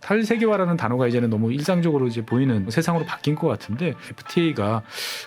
탈세계화라는 단어가 이제는 너무 일상적으로 이제 보이는 세상으로 바뀐 것 같은데 FTA가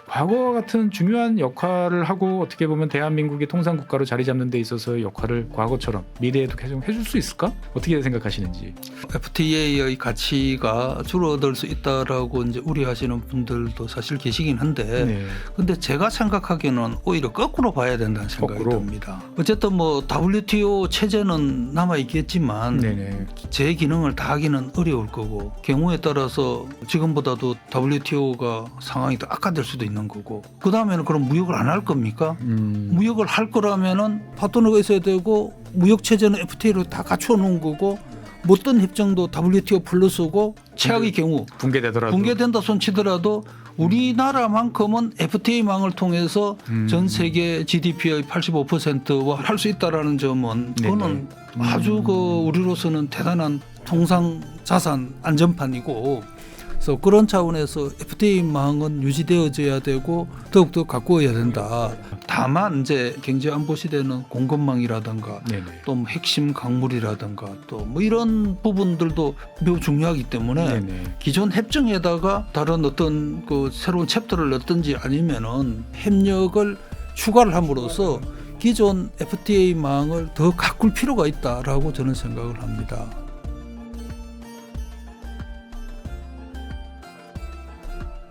과거와 같은 중요한 역할을 하고 어떻게 보면 대한민국의 통상 국가로 자리 잡는 데 있어서의 역할을 과거처럼 미래에도 계속 해줄 수 있을까? 어떻게 생각하시는지. FTA의 가치가 줄어들 수 있다라고 이제 우려하시는 분들도 사실 계시긴 한데, 네. 근데 제가 생각하기에는 오히려 거꾸로 봐야 된다는 생각이 거꾸로? 듭니다. 어쨌든 뭐 WTO 체제는 남아 있겠지만 네네. 제 기능을 다 하기는 어려울 거고, 경우에 따라서 지금보다도 WTO가 상황이 더 악화될 수도 있는 거고, 그 다음에는 그럼 무역을 안 할 겁니까? 무역을 할 거라면은 파트너가 있어야 되고, 무역 체제는 FTA로 다 갖추어 놓은 거고, 어떤 협정도 WTO 플러스고, 최악의 경우 붕괴되더라도 붕괴된다 손치더라도 우리나라만큼은 FTA망을 통해서 전 세계 GDP의 85%와 할 수 있다라는 점은 그거는 아주 우리로서는 대단한 통상 자산 안전판이고, 그래서 그런 차원에서 FTA망은 유지되어져야 되고 더욱더 가꾸어야 된다. 다만 이제 경제안보 시대는 공급망이라든가 또 뭐 핵심 강물이라든가 또 뭐 이런 부분들도 매우 중요하기 때문에 기존 협정에다가 다른 어떤 그 새로운 챕터를 넣든지 아니면은 협력을 추가를 함으로써 기존 FTA망을 더 가꿀 필요가 있다라고 저는 생각을 합니다.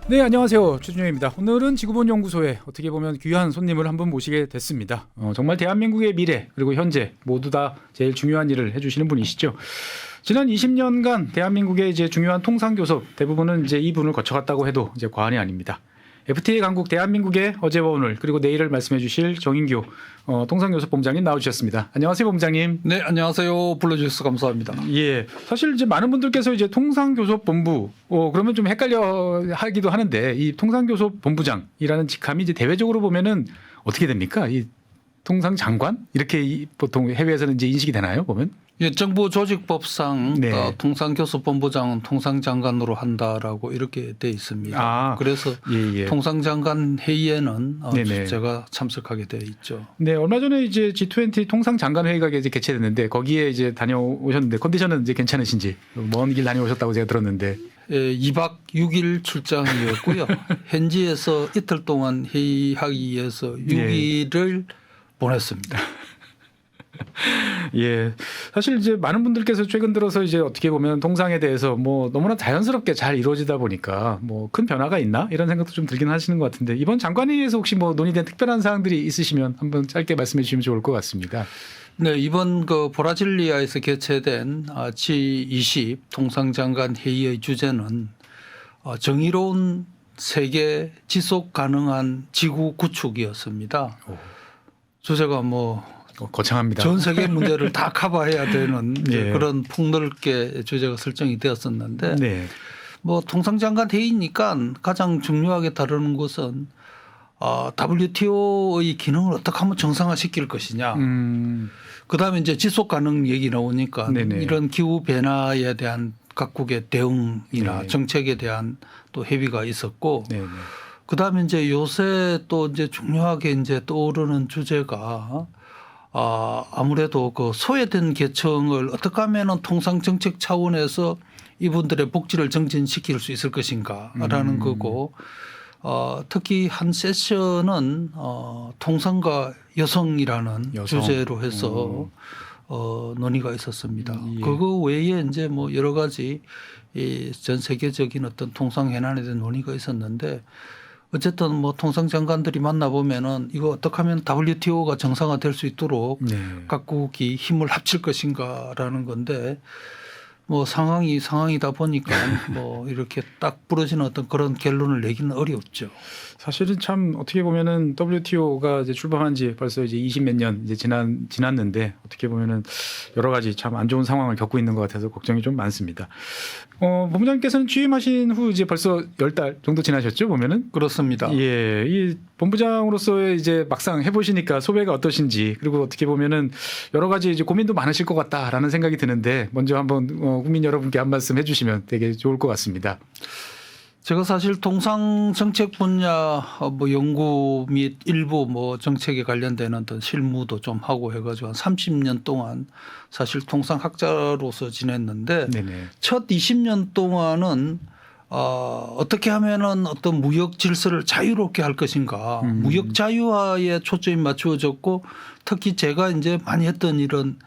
네, 안녕하세요. 최준영입니다. 오늘은 지구본 연구소에 어떻게 보면 귀한 손님을 한 분 모시게 됐습니다. 정말 대한민국의 미래 그리고 현재 모두 다 제일 중요한 일을 해주시는 분이시죠. 지난 20년간 대한민국의 이제 중요한 통상교섭 대부분은 이제 이분을 거쳐갔다고 해도 이제 과언이 아닙니다. FTA 강국 대한민국의 어제와 오늘 그리고 내일을 말씀해 주실 정인교 통상교섭본부장님 나와주셨습니다. 안녕하세요, 본부장님. 네, 안녕하세요. 불러주셔서 감사합니다. 예, 사실 이제 많은 분들께서 이제 통상교섭본부 그러면 좀 헷갈려 하기도 하는데 이 통상교섭본부장이라는 직함이 이제 대외적으로 보면은 어떻게 됩니까? 이 통상장관 이렇게 보통 해외에서는 이제 인식이 되나요? 보면? 예, 정부 조직법상 통상교섭본부장은 통상장관으로 한다라고 이렇게 돼 있습니다. 그래서 통상장관 회의에는 제가 참석하게 돼 있죠. 네, 얼마 전에 이제 G20 통상장관 회의가 이제 개최됐는데 거기에 이제 다녀오셨는데 컨디션은 이제 괜찮으신지 먼 길 다녀오셨다고 제가 들었는데. 예, 2박 6일 출장이었고요. 현지에서 이틀 동안 회의하기 위해서 6일을 보냈습니다. 예, 사실 이제 많은 분들께서 최근 들어서 이제 어떻게 보면 통상에 대해서 뭐 너무나 자연스럽게 잘 이루어지다 보니까 뭐 큰 변화가 있나 이런 생각도 좀 들긴 하시는 것 같은데 이번 장관회의에서 혹시 뭐 논의된 특별한 사항들이 있으시면 한번 짧게 말씀해 주시면 좋을 것 같습니다. 네, 이번 그 브라질리아에서 개최된 G20 통상장관 회의의 주제는 정의로운 세계 지속 가능한 지구 구축이었습니다. 주제가 뭐 거창합니다. 전 세계 문제를 다 커버해야 되는 그런 폭넓게 주제가 설정이 되었었는데 뭐 통상장관 회의니까 가장 중요하게 다루는 것은 WTO의 기능을 어떻게 하면 정상화시킬 것이냐. 그다음에 이제 지속 가능 얘기 나오니까 이런 기후 변화에 대한 각국의 대응이나 정책에 대한 또 협의가 있었고 그다음에 이제 요새 또 이제 중요하게 이제 떠오르는 주제가 아무래도 그 소외된 계층을 어떻게 하면 통상 정책 차원에서 이분들의 복지를 증진시킬 수 있을 것인가라는 거고 특히 한 세션은 통상과 여성이라는 주제로 해서 논의가 있었습니다. 그거 외에 이제 뭐 여러 가지 이 전 세계적인 어떤 통상 현안에 대한 논의가 있었는데 어쨌든 뭐 통상장관들이 만나보면은 이거 어떻게 하면 WTO가 정상화될 수 있도록 각국이 힘을 합칠 것인가라는 건데 뭐 상황이다 보니까 뭐 이렇게 딱 부러지는 어떤 그런 결론을 내기는 어렵죠. 사실은 참 어떻게 보면은 WTO가 이제 출범한 지 벌써 이제 20몇 년 이제 지났는데 어떻게 보면은 여러 가지 참 안 좋은 상황을 겪고 있는 것 같아서 걱정이 좀 많습니다. 본부장님께서는 취임하신 후 이제 벌써 10달 정도 지나셨죠, 보면은? 그렇습니다. 예, 이 본부장으로서의 이제 막상 해보시니까 소회가 어떠신지 그리고 어떻게 보면은 여러 가지 이제 고민도 많으실 것 같다라는 생각이 드는데 먼저 한번 국민 여러분께 한 말씀 해주시면 되게 좋을 것 같습니다. 제가 사실 통상 정책 분야 뭐 연구 및 일부 뭐 정책에 관련되는 어떤 실무도 좀 하고 해가지고 한 30년 동안 사실 통상 학자로서 지냈는데 네네. 첫 20년 동안은 어떻게 하면은 어떤 무역 질서를 자유롭게 할 것인가, 무역 자유화에 초점이 맞추어졌고 특히 제가 이제 많이 했던 이런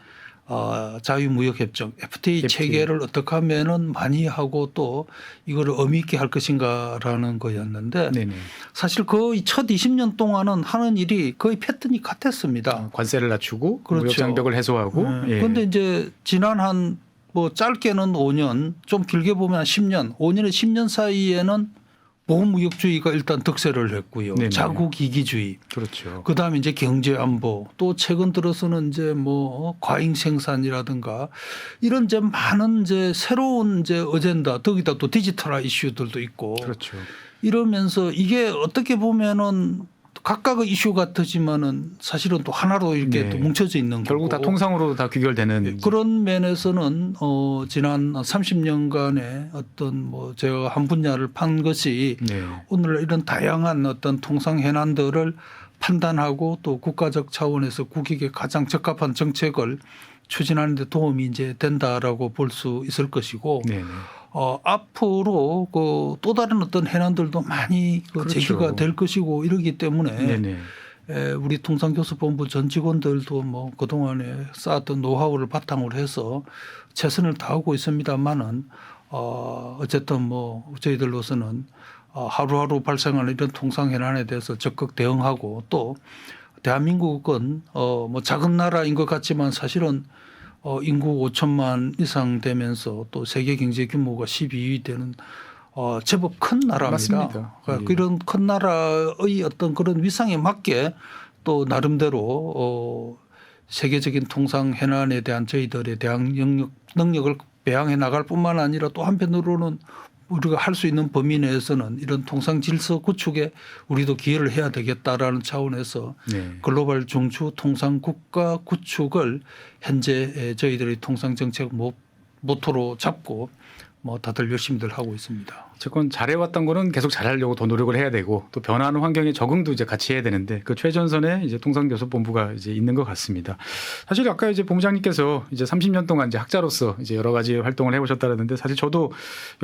자유무역협정 FTA 체계를 어떻게 하면은 많이 하고 또 이거를 의미 있게 할 것인가라는 거였는데 네네. 사실 거의 첫 20년 동안은 하는 일이 거의 패턴이 같았습니다. 관세를 낮추고 그렇죠. 무역 장벽을 해소하고. 그런데 이제 지난 한 뭐 짧게는 5년, 좀 길게 보면 한 10년, 5년에 10년 사이에는 보호무역주의가 일단 득세를 했고요. 네네. 자국 이기주의. 그렇죠. 그다음에 이제 경제 안보, 또 최근 들어서는 이제 뭐 과잉 생산이라든가 이런 이제 많은 이제 새로운 이제 어젠다, 거기다 또 디지털화 이슈들도 있고. 그렇죠. 이러면서 이게 어떻게 보면은 각각의 이슈 같지만은 사실은 또 하나로 이렇게 네. 또 뭉쳐져 있는 결국 다 거고. 통상으로 다 귀결되는. 그런 면에서는 지난 30년간의 어떤 뭐 제가 한 분야를 판 것이 네. 오늘 이런 다양한 어떤 통상 현안들을 판단하고 또 국가적 차원에서 국익에 가장 적합한 정책을 추진하는 데 도움이 이제 된다라고 볼 수 있을 것이고 네네. 앞으로 또 다른 어떤 현안들도 많이 그렇죠. 제기가 될 것이고 이러기 때문에 네네. 우리 통상교섭본부 전 직원들도 뭐 그동안에 쌓았던 노하우를 바탕으로 해서 최선을 다하고 있습니다만은 어쨌든 뭐 저희들로서는 하루하루 발생하는 이런 통상 현안에 대해서 적극 대응하고 또 대한민국은 뭐 작은 나라인 것 같지만 사실은 인구 5천만 이상 되면서 또 세계 경제 규모가 12위 되는 제법 큰 나라입니다. 맞습니다. 그러니까 그런 큰 나라의 어떤 그런 위상에 맞게 또 나름대로 세계적인 통상 현안에 대한 저희들에 대한 능력을 배양해 나갈 뿐만 아니라 또 한편으로는 우리가 할 수 있는 범위 내에서는 이런 통상 질서 구축에 우리도 기여를 해야 되겠다라는 차원에서 네. 글로벌 중추 통상 국가 구축을 현재 저희들의 통상 정책 모토로 잡고 뭐 다들 열심히들 하고 있습니다. 어쨌건 잘해왔던 거는 계속 잘하려고 더 노력을 해야 되고 또 변화하는 환경에 적응도 이제 같이 해야 되는데 그 최전선에 이제 통상교섭본부가 이제 있는 것 같습니다. 사실 아까 이제 본부장님께서 이제 30년 동안 이제 학자로서 이제 여러 가지 활동을 해오셨다는데 사실 저도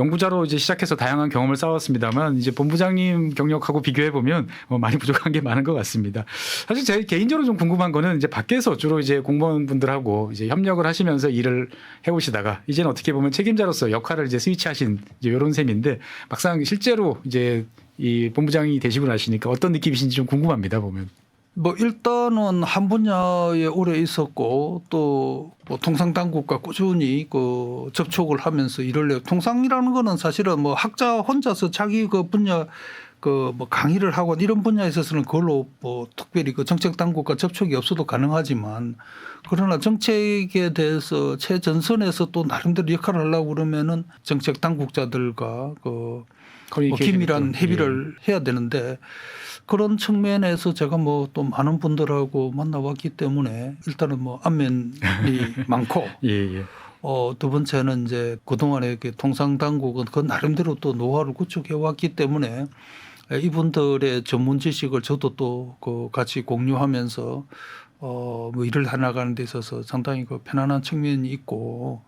연구자로 이제 시작해서 다양한 경험을 쌓았습니다만 이제 본부장님 경력하고 비교해 보면 많이 부족한 게 많은 것 같습니다. 사실 제 개인적으로 좀 궁금한 거는 이제 밖에서 주로 이제 공무원분들하고 이제 협력을 하시면서 일을 해오시다가 이제는 어떻게 보면 책임자로서 역할을 이제 스위치하신 이제 이런 셈인데 막상 실제로 이제 이 본부장이 되시고 나시니까 어떤 느낌이신지 좀 궁금합니다. 보면. 뭐 일단은 한 분야에 오래 있었고 또 뭐 통상 당국과 꾸준히 그 접촉을 하면서 일을 해요. 통상이라는 거는 사실은 뭐 학자 혼자서 자기 그 분야 그 뭐 강의를 하고 이런 분야에 있어서는 그걸로 뭐 특별히 그 정책 당국과 접촉이 없어도 가능하지만 그러나 정책에 대해서 최전선에서 또 나름대로 역할을 하려고 그러면은 정책 당국자들과 그 뭐 긴밀한 협의를 해야 되는데 그런 측면에서 제가 뭐 또 많은 분들하고 만나봤기 때문에 일단은 뭐 안면이 많고 예. 두 번째는 이제 그동안에 통상 당국은 그 나름대로 또 노하우를 구축해 왔기 때문에 이분들의 전문 지식을 저도 또 그 같이 공유하면서 뭐 일을 해나가는 데 있어서 상당히 그 편안한 측면이 있고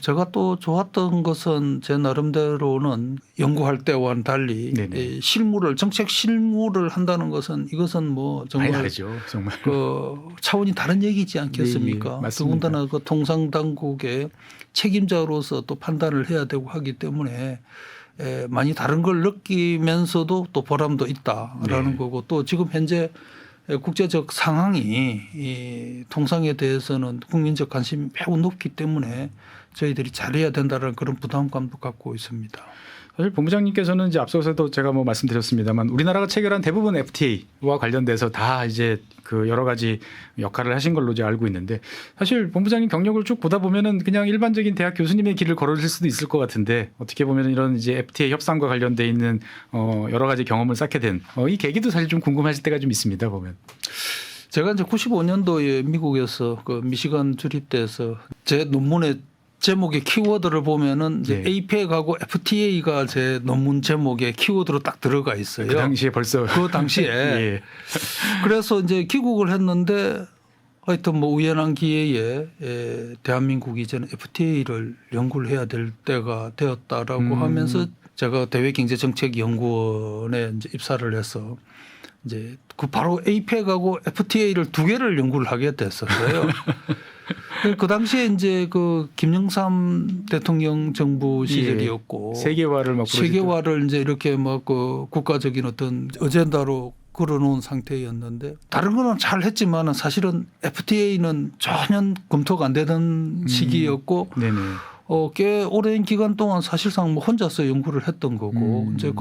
제가 또 좋았던 것은 제 나름대로는 연구할 때와는 달리 실무를 정책 실무를 한다는 것은 이것은 뭐 정말 다르죠, 정말 그 차원이 다른 얘기지 않겠습니까? 네, 더군다나 그 통상 당국의 책임자로서 또 판단을 해야 되고 하기 때문에 많이 다른 걸 느끼면서도 또 보람도 있다라는 거고 또 지금 현재 국제적 상황이 이 통상에 대해서는 국민적 관심이 매우 높기 때문에 저희들이 잘해야 된다는 그런 부담감도 갖고 있습니다. 사실 본부장님께서는 이제 앞서서도 제가 뭐 말씀드렸습니다만 우리나라가 체결한 대부분 FTA와 관련돼서 다 이제 그 여러 가지 역할을 하신 걸로 이제 알고 있는데 사실 본부장님 경력을 쭉 보다 보면은 그냥 일반적인 대학 교수님의 길을 걸으실 수도 있을 것 같은데 어떻게 보면 이런 이제 FTA 협상과 관련돼 있는 여러 가지 경험을 쌓게 된 이 계기도 사실 좀 궁금하실 때가 좀 있습니다. 보면. 제가 이제 95년도에 미국에서 그 미시간 주립대에서 제 논문의 제목의 키워드를 보면은 이제 네. APEC하고 FTA가 제 논문 제목에 키워드로 딱 들어가 있어요. 그 당시에 벌써 그 당시에. 예. 그래서 이제 귀국을 했는데 하여튼 뭐 우연한 기회에 대한민국이 이제는 FTA를 연구를 해야 될 때가 되었다라고 하면서 제가 대외경제정책연구원에 이제 입사를 해서 이제 그 바로 APEC하고 FTA를 두 개를 연구를 하게 됐었어요. 그 당시에 이제 그 김영삼 대통령 정부 시절이었고 예. 세계화를 막 세계화를 이제 이렇게 막 그 국가적인 어떤 어젠다로 걸어놓은 상태였는데 다른 거는 잘 했지만은 사실은 FTA는 전혀 검토가 안 되던 시기였고 네네. 꽤 오랜 기간 동안 사실상 뭐 혼자서 연구를 했던 거고 이제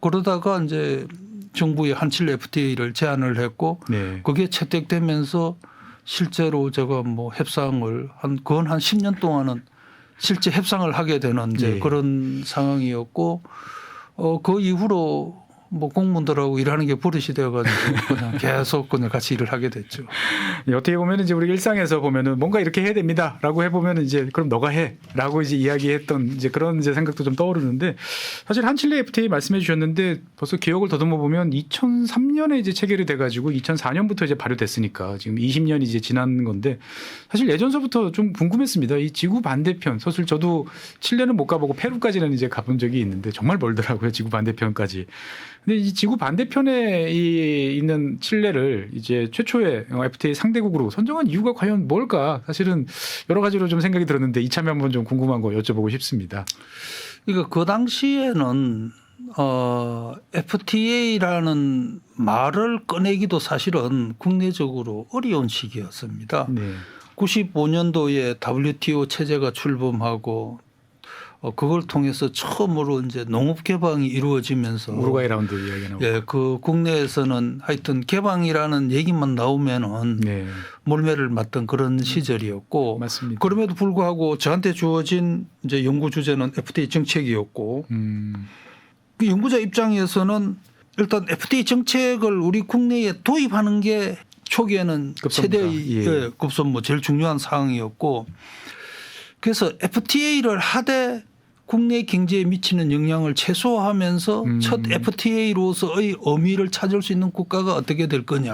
그러다가 이제 정부의 한칠레 FTA를 제안을 했고 네. 그게 채택되면서 실제로 제가 뭐 협상을 그건 한 10년 동안은 실제 협상을 하게 되는 이제 네. 그런 상황이었고 그 이후로 뭐 공무원들하고 일하는 게 버릇이 되어가지고 그냥 계속 그냥 같이 일을 하게 됐죠. 어떻게 보면 이제 우리 일상에서 보면은 뭔가 이렇게 해야 됩니다라고 해보면 이제 그럼 너가 해라고 이제 이야기했던 이제 그런 이제 생각도 좀 떠오르는데 사실 한칠레 FTA 말씀해 주셨는데 벌써 기억을 더듬어 보면 2003년에 이제 체결이 돼가지고 2004년부터 이제 발효됐으니까 지금 20년이 이제 지난 건데 사실 예전서부터 좀 궁금했습니다. 이 지구 반대편 사실 저도 칠레는 못 가보고 페루까지는 이제 가본 적이 있는데 정말 멀더라고요. 지구 반대편까지. 근데 이 지구 반대편에 있는 칠레를 이제 최초의 FTA 상대국으로 선정한 이유가 과연 뭘까? 사실은 여러 가지로 좀 생각이 들었는데 이참에 한번 좀 궁금한 거 여쭤보고 싶습니다. 그러니까 그 당시에는 FTA라는 말을 꺼내기도 사실은 국내적으로 어려운 시기였습니다. 네. 95년도에 WTO 체제가 출범하고 그걸 통해서 처음으로 이제 농업 개방이 이루어지면서 우루과이 라운드 이야기 나오고. 예, 그 국내에서는 하여튼 개방이라는 얘기만 나오면은 네. 몰매를 맞던 그런 시절이었고 맞습니다. 그럼에도 불구하고 저한테 주어진 이제 연구 주제는 FTA 정책이었고 그 연구자 입장에서는 일단 FTA 정책을 우리 국내에 도입하는 게 초기에는 급선무다. 최대의 예. 급선무 제일 중요한 사항이었고 그래서 FTA를 하되 국내 경제에 미치는 영향을 최소화하면서 첫 FTA로서의 의미를 찾을 수 있는 국가가 어떻게 될 거냐.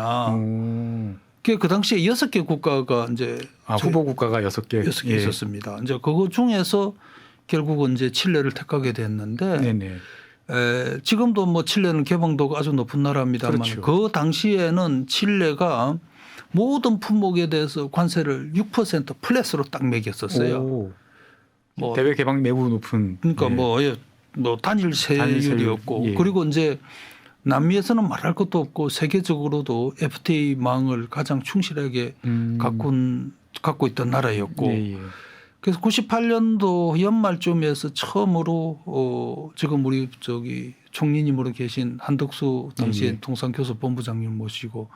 그 당시에 6개 국가가 이제 후보 국가가 6개. 6개 있었습니다. 이제 그거 중에서 결국은 이제 칠레를 택하게 됐는데 네네. 지금도 뭐 칠레는 개방도가 아주 높은 나라입니다만 그렇죠. 그 당시에는 칠레가 모든 품목에 대해서 관세를 6% 플랫으로 딱 매겼었어요. 오. 뭐 대외 개방이 매우 높은. 그러니까 예. 뭐 단일 세율이었고 예. 그리고 이제 남미에서는 말할 것도 없고 세계적으로도 FTA망을 가장 충실하게 갖고 있던 나라였고 예, 예. 그래서 98년도 연말쯤에서 처음으로 지금 우리 총리님으로 계신 한덕수 당시에 통상교섭본부장님 모시고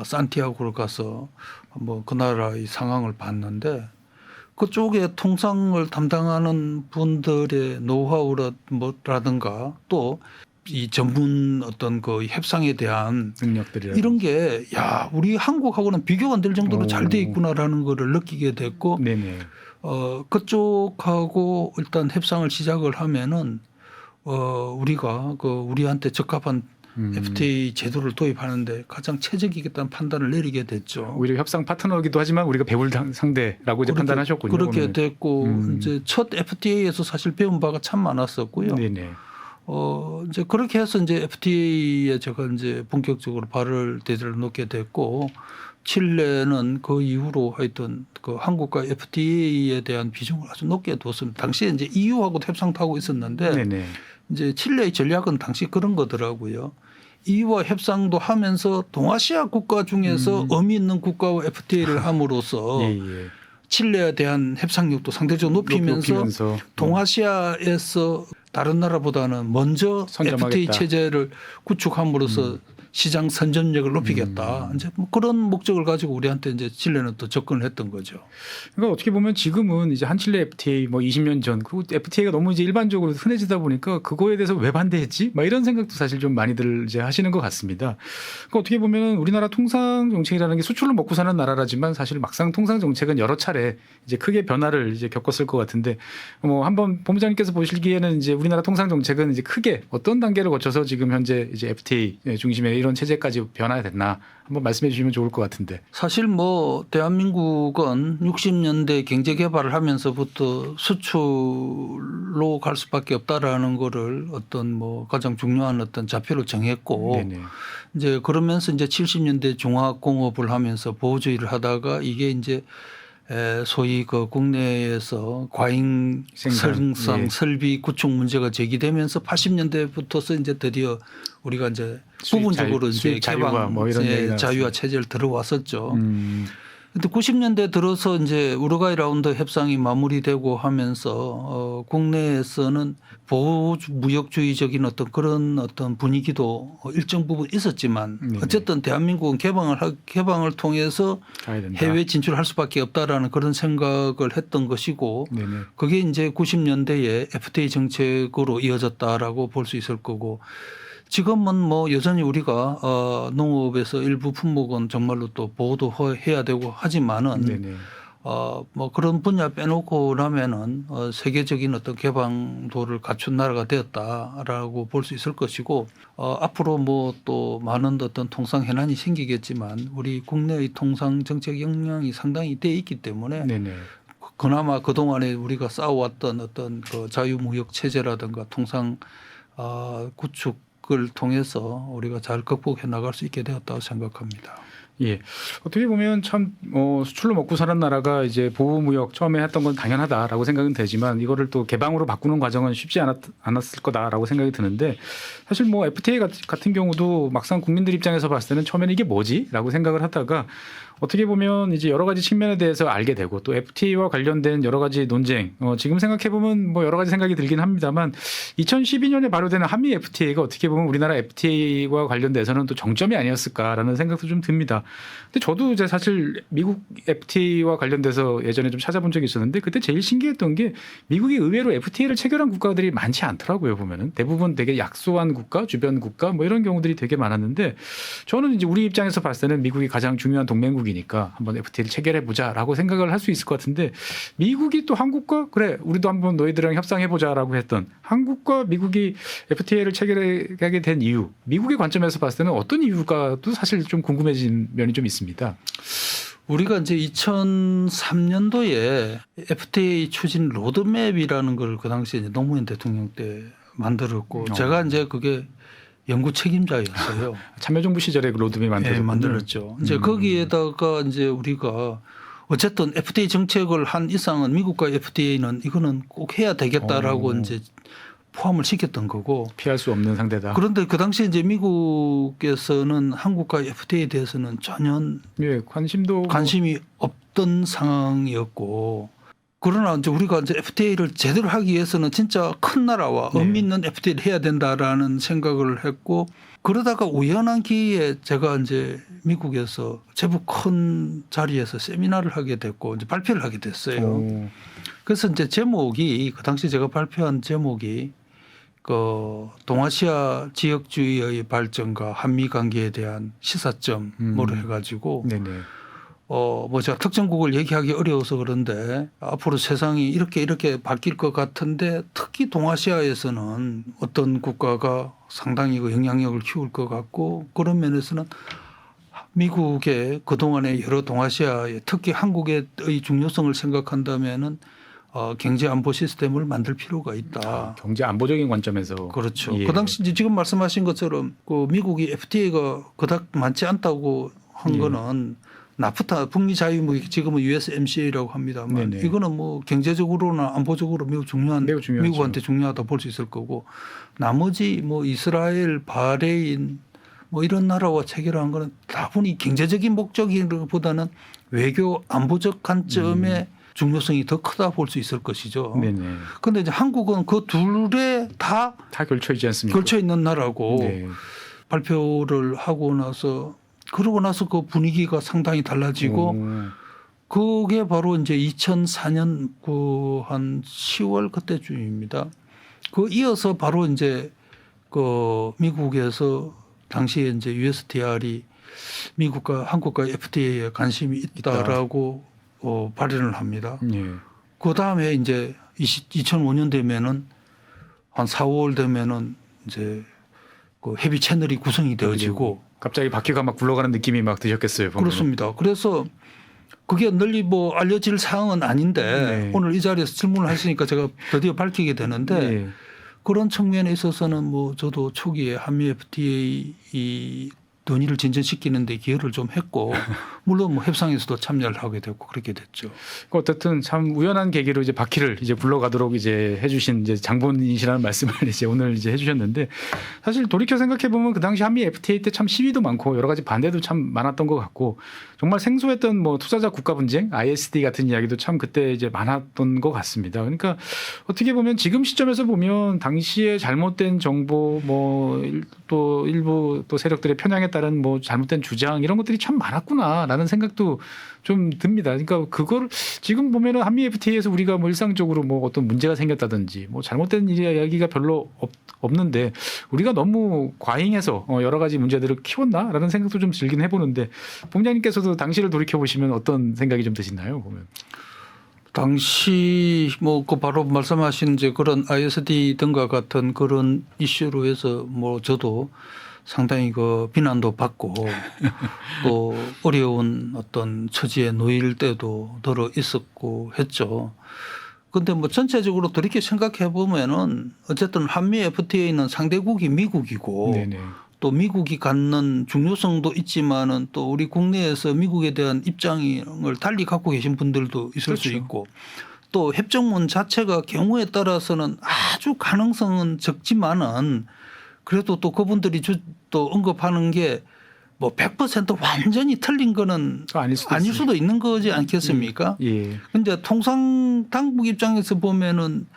산티아고를 가서 뭐 그 나라의 상황을 봤는데 그쪽에 통상을 담당하는 분들의 노하우라든가 또 이 전문 어떤 그 협상에 대한 능력들이라 이런 게 야 우리 한국하고는 비교가 안 될 정도로 잘 돼 있구나라는 거를 느끼게 됐고 네네. 그쪽하고 일단 협상을 시작을 하면은 우리가 우리한테 적합한 FTA 제도를 도입하는데 가장 최적이겠다는 판단을 내리게 됐죠. 오히려 협상 파트너이기도 하지만 우리가 배울 상대라고 이제 판단하셨군요. 그렇게 오늘. 됐고 이제 첫 FTA에서 사실 배운 바가 참 많았었고요. 네네. 이제 그렇게 해서 이제 FTA에 제가 이제 본격적으로 발을 대대로 놓게 됐고 칠레는 그 이후로 하여튼 그 한국과 FTA에 대한 비중을 아주 높게 뒀습니다. 당시에 이제 EU하고도 협상도 하고 있었는데 네네. 이제 칠레의 전략은 당시 그런 거더라고요. EU와 협상도 하면서 동아시아 국가 중에서 의미 있는 국가와 FTA를 함으로써 예, 예. 칠레에 대한 협상력도 상대적으로 높이면서 동아시아에서 다른 나라보다는 먼저 선점하겠다. FTA 체제를 구축함으로써 시장 선점력을 높이겠다. 이제 뭐 그런 목적을 가지고 우리한테 이제 칠레는 또 접근을 했던 거죠. 그러니까 어떻게 보면 지금은 이제 한칠레 FTA 뭐 20년 전 그리고 FTA가 너무 이제 일반적으로 흔해지다 보니까 그거에 대해서 왜 반대했지? 막 이런 생각도 사실 좀 많이들 이제 하시는 것 같습니다. 그러니까 어떻게 보면 우리나라 통상 정책이라는 게 수출로 먹고 사는 나라라지만 사실 막상 통상 정책은 여러 차례 이제 크게 변화를 이제 겪었을 것 같은데 뭐 한번 본부장님께서 보시기에는 이제 우리나라 통상 정책은 이제 크게 어떤 단계를 거쳐서 지금 현재 이제 FTA 중심의 이런 체제까지 변화됐나 한번 말씀해 주시면 좋을 것 같은데. 사실 뭐 대한민국은 60년대 경제 개발을 하면서부터 수출로 갈 수밖에 없다라는 거를 어떤 뭐 가장 중요한 어떤 좌표로 정했고 네네. 이제 그러면서 이제 70년대 종합공업을 하면서 보호주의를 하다가 이게 이제 소위 그 국내에서 과잉 생산 예. 설비 구축 문제가 제기되면서 80년대부터서 이제 드디어 우리가 이제 부분적으로 이제 개방 뭐 이런 자유화 체제를 들어왔었죠. 근데 90년대 들어서 이제 우루과이 라운드 협상이 마무리되고 하면서 국내에서는 보호 무역주의적인 어떤 그런 어떤 분위기도 일정 부분 있었지만 어쨌든 대한민국은 개방을 통해서 해외 진출할 수밖에 없다라는 그런 생각을 했던 것이고 네네. 그게 이제 90년대에 FTA 정책으로 이어졌다라고 볼 수 있을 거고 지금은 뭐 여전히 우리가 농업에서 일부 품목은 정말로 또 보호도 해야 되고 하지만은 네네. 뭐 그런 분야 빼놓고 나면은 세계적인 어떤 개방도를 갖춘 나라가 되었다라고 볼 수 있을 것이고 앞으로 뭐 또 많은 어떤 통상 현안이 생기겠지만 우리 국내의 통상 정책 역량이 상당히 돼 있기 때문에 네네. 그나마 그동안에 우리가 쌓아왔던 어떤 그 자유무역 체제라든가 통상 구축을 통해서 우리가 잘 극복해 나갈 수 있게 되었다고 생각합니다. 예. 어떻게 보면 참 수출로 먹고 사는 나라가 이제 보호무역 처음에 했던 건 당연하다라고 생각은 되지만 이거를 또 개방으로 바꾸는 과정은 쉽지 않았을 거다라고 생각이 드는데 사실 뭐 FTA 같은 경우도 막상 국민들 입장에서 봤을 때는 처음에는 이게 뭐지라고 생각을 하다가 어떻게 보면 이제 여러 가지 측면에 대해서 알게 되고 또 FTA와 관련된 여러 가지 논쟁 지금 생각해 보면 뭐 여러 가지 생각이 들긴 합니다만 2012년에 발효되는 한미 FTA가 어떻게 보면 우리나라 FTA와 관련돼서는 또 정점이 아니었을까라는 생각도 좀 듭니다. 근데 저도 이제 사실 미국 FTA와 관련돼서 예전에 좀 찾아본 적이 있었는데 그때 제일 신기했던 게 미국이 의외로 FTA를 체결한 국가들이 많지 않더라고요. 보면은 대부분 되게 약소한 국가, 주변 국가 뭐 이런 경우들이 되게 많았는데 저는 이제 우리 입장에서 봤을 때는 미국이 가장 중요한 동맹국이니까 한번 FTA를 체결해 보자라고 생각을 할 수 있을 것 같은데 미국이 또 한국과 그래 우리도 한번 너희들이랑 협상해 보자라고 했던 한국과 미국이 FTA를 체결하게 된 이유, 미국의 관점에서 봤을 때는 어떤 이유가 또 사실 좀 궁금해진 면이 좀 있습니다. 우리가 이제 2003년도에 FTA 추진 로드맵이라는 걸 그 당시에 이제 노무현 대통령 때 만들었고 제가 이제 그게 연구 책임자였어요. 참여정부 시절에 그 로드맵 만들었죠. 이제 거기에다가 이제 우리가 어쨌든 FTA 정책을 한 이상은 미국과 FTA는 이거는 꼭 해야 되겠다라고 이제 포함을 시켰던 거고 피할 수 없는 상대다. 그런데 그 당시에 이제 미국에서는 한국과 FTA에 대해서는 전혀 관심이 없던 상황이었고 그러나 이제 우리가 이제 FTA를 제대로 하기 위해서는 진짜 큰 나라와 의미 있는 FTA를 해야 된다라는 생각을 했고 그러다가 우연한 기회에 제가 이제 미국에서 제법 큰 자리에서 세미나를 하게 됐고 이제 발표를 하게 됐어요. 그래서 이제 제목이 그 당시 제가 발표한 제목이 그 동아시아 지역주의의 발전과 한미 관계에 대한 시사점으로 해가지고 뭐 제가 특정국을 얘기하기 어려워서 그런데 앞으로 세상이 이렇게 바뀔 것 같은데 특히 동아시아에서는 어떤 국가가 상당히 그 영향력을 키울 것 같고 그런 면에서는 미국의 그동안의 여러 동아시아에 특히 한국의 중요성을 생각한다면은 경제 안보 시스템을 만들 필요가 있다. 경제 안보적인 관점에서. 그렇죠. 그 당시 지금 말씀하신 것처럼 그 미국이 FTA가 그닥 많지 않다고 한 거는 나프타 북미 자유무역 지금은 USMCA라고 합니다만 이거는 뭐 경제적으로나 안보적으로 매우 미국한테 중요하다 볼 수 있을 거고 나머지 뭐 이스라엘, 바레인 뭐 이런 나라와 체결한 거는 다분히 경제적인 목적보다는 외교 안보적 관점에 중요성이 더 크다 볼 수 있을 것이죠. 그런데 이제 한국은 그 둘에 다 걸쳐 있지 않습니까? 걸쳐 있는 나라고 발표를 하고 나서 그러고 나서 그 분위기가 상당히 달라지고 그게 바로 이제 2004년 그 한 10월 그때쯤입니다. 그 이어서 바로 이제 그 미국에서 당시에 이제 USTR이 미국과 한국과 FTA에 관심이 있다라고 발언을 합니다. 예. 그 다음에 이제 2005년 되면은 한 4, 5월 되면은 이제 그 협의 채널이 구성이 되어지고 갑자기 바퀴가 막 굴러가는 느낌이 막 드셨겠어요. 보면. 그렇습니다. 그래서 그게 널리 뭐 알려질 사항은 아닌데 오늘 이 자리에서 질문을 하시니까 제가 드디어 밝히게 되는데 그런 측면에 있어서는 뭐 저도 초기에 한미 FTA 이 논의를 진전시키는 데 기여를 좀 했고 물론 뭐 협상에서도 참여를 하게 됐고 그렇게 됐죠. 어쨌든 참 우연한 계기로 이제 바퀴를 이제 굴러가도록 이제 해주신 이제 장본인이시라는 말씀을 이제 오늘 이제 해주셨는데 사실 돌이켜 생각해 보면 그 당시 한미 FTA 때 참 시위도 많고 여러 가지 반대도 참 많았던 것 같고 정말 생소했던 뭐 투자자 국가 분쟁, ISD 같은 이야기도 참 그때 이제 많았던 것 같습니다. 그러니까 어떻게 보면 지금 시점에서 보면 당시에 잘못된 정보 뭐 또 일부 또 세력들의 편향에 따른 뭐 잘못된 주장 이런 것들이 참 많았구나라는 생각도 좀 듭니다. 그러니까 그걸 지금 보면은 한미 FTA에서 우리가 뭐 일상적으로 뭐 어떤 문제가 생겼다든지 뭐 잘못된 이야기가 별로 없는데 우리가 너무 과잉해서 여러 가지 문제들을 키웠나라는 생각도 좀 들긴 해보는데 본장님께서도 당시를 돌이켜 보시면 어떤 생각이 좀 드시나요? 보면. 당시 뭐 그 바로 말씀하신 이제 그런 ISD 등과 같은 그런 이슈로 해서 뭐 저도 상당히 그 비난도 받고 또 어려운 어떤 처지에 놓일 때도 들어 있었고 했죠. 그런데 뭐 전체적으로 돌이켜 생각해 보면은 어쨌든 한미 FTA는 상대국이 미국이고 네네. 또 미국이 갖는 중요성도 있지만은 또 우리 국내에서 미국에 대한 입장을 달리 갖고 계신 분들도 있을 그렇죠. 수 있고 또 협정문 자체가 경우에 따라서는 아주 가능성은 적지만은 그래도 또 그분들이 또 언급하는 게 뭐 100% 완전히 틀린 거는 아닐 수도 있는 거지 않겠습니까? 예. 근데 통상 당국 입장에서 보면은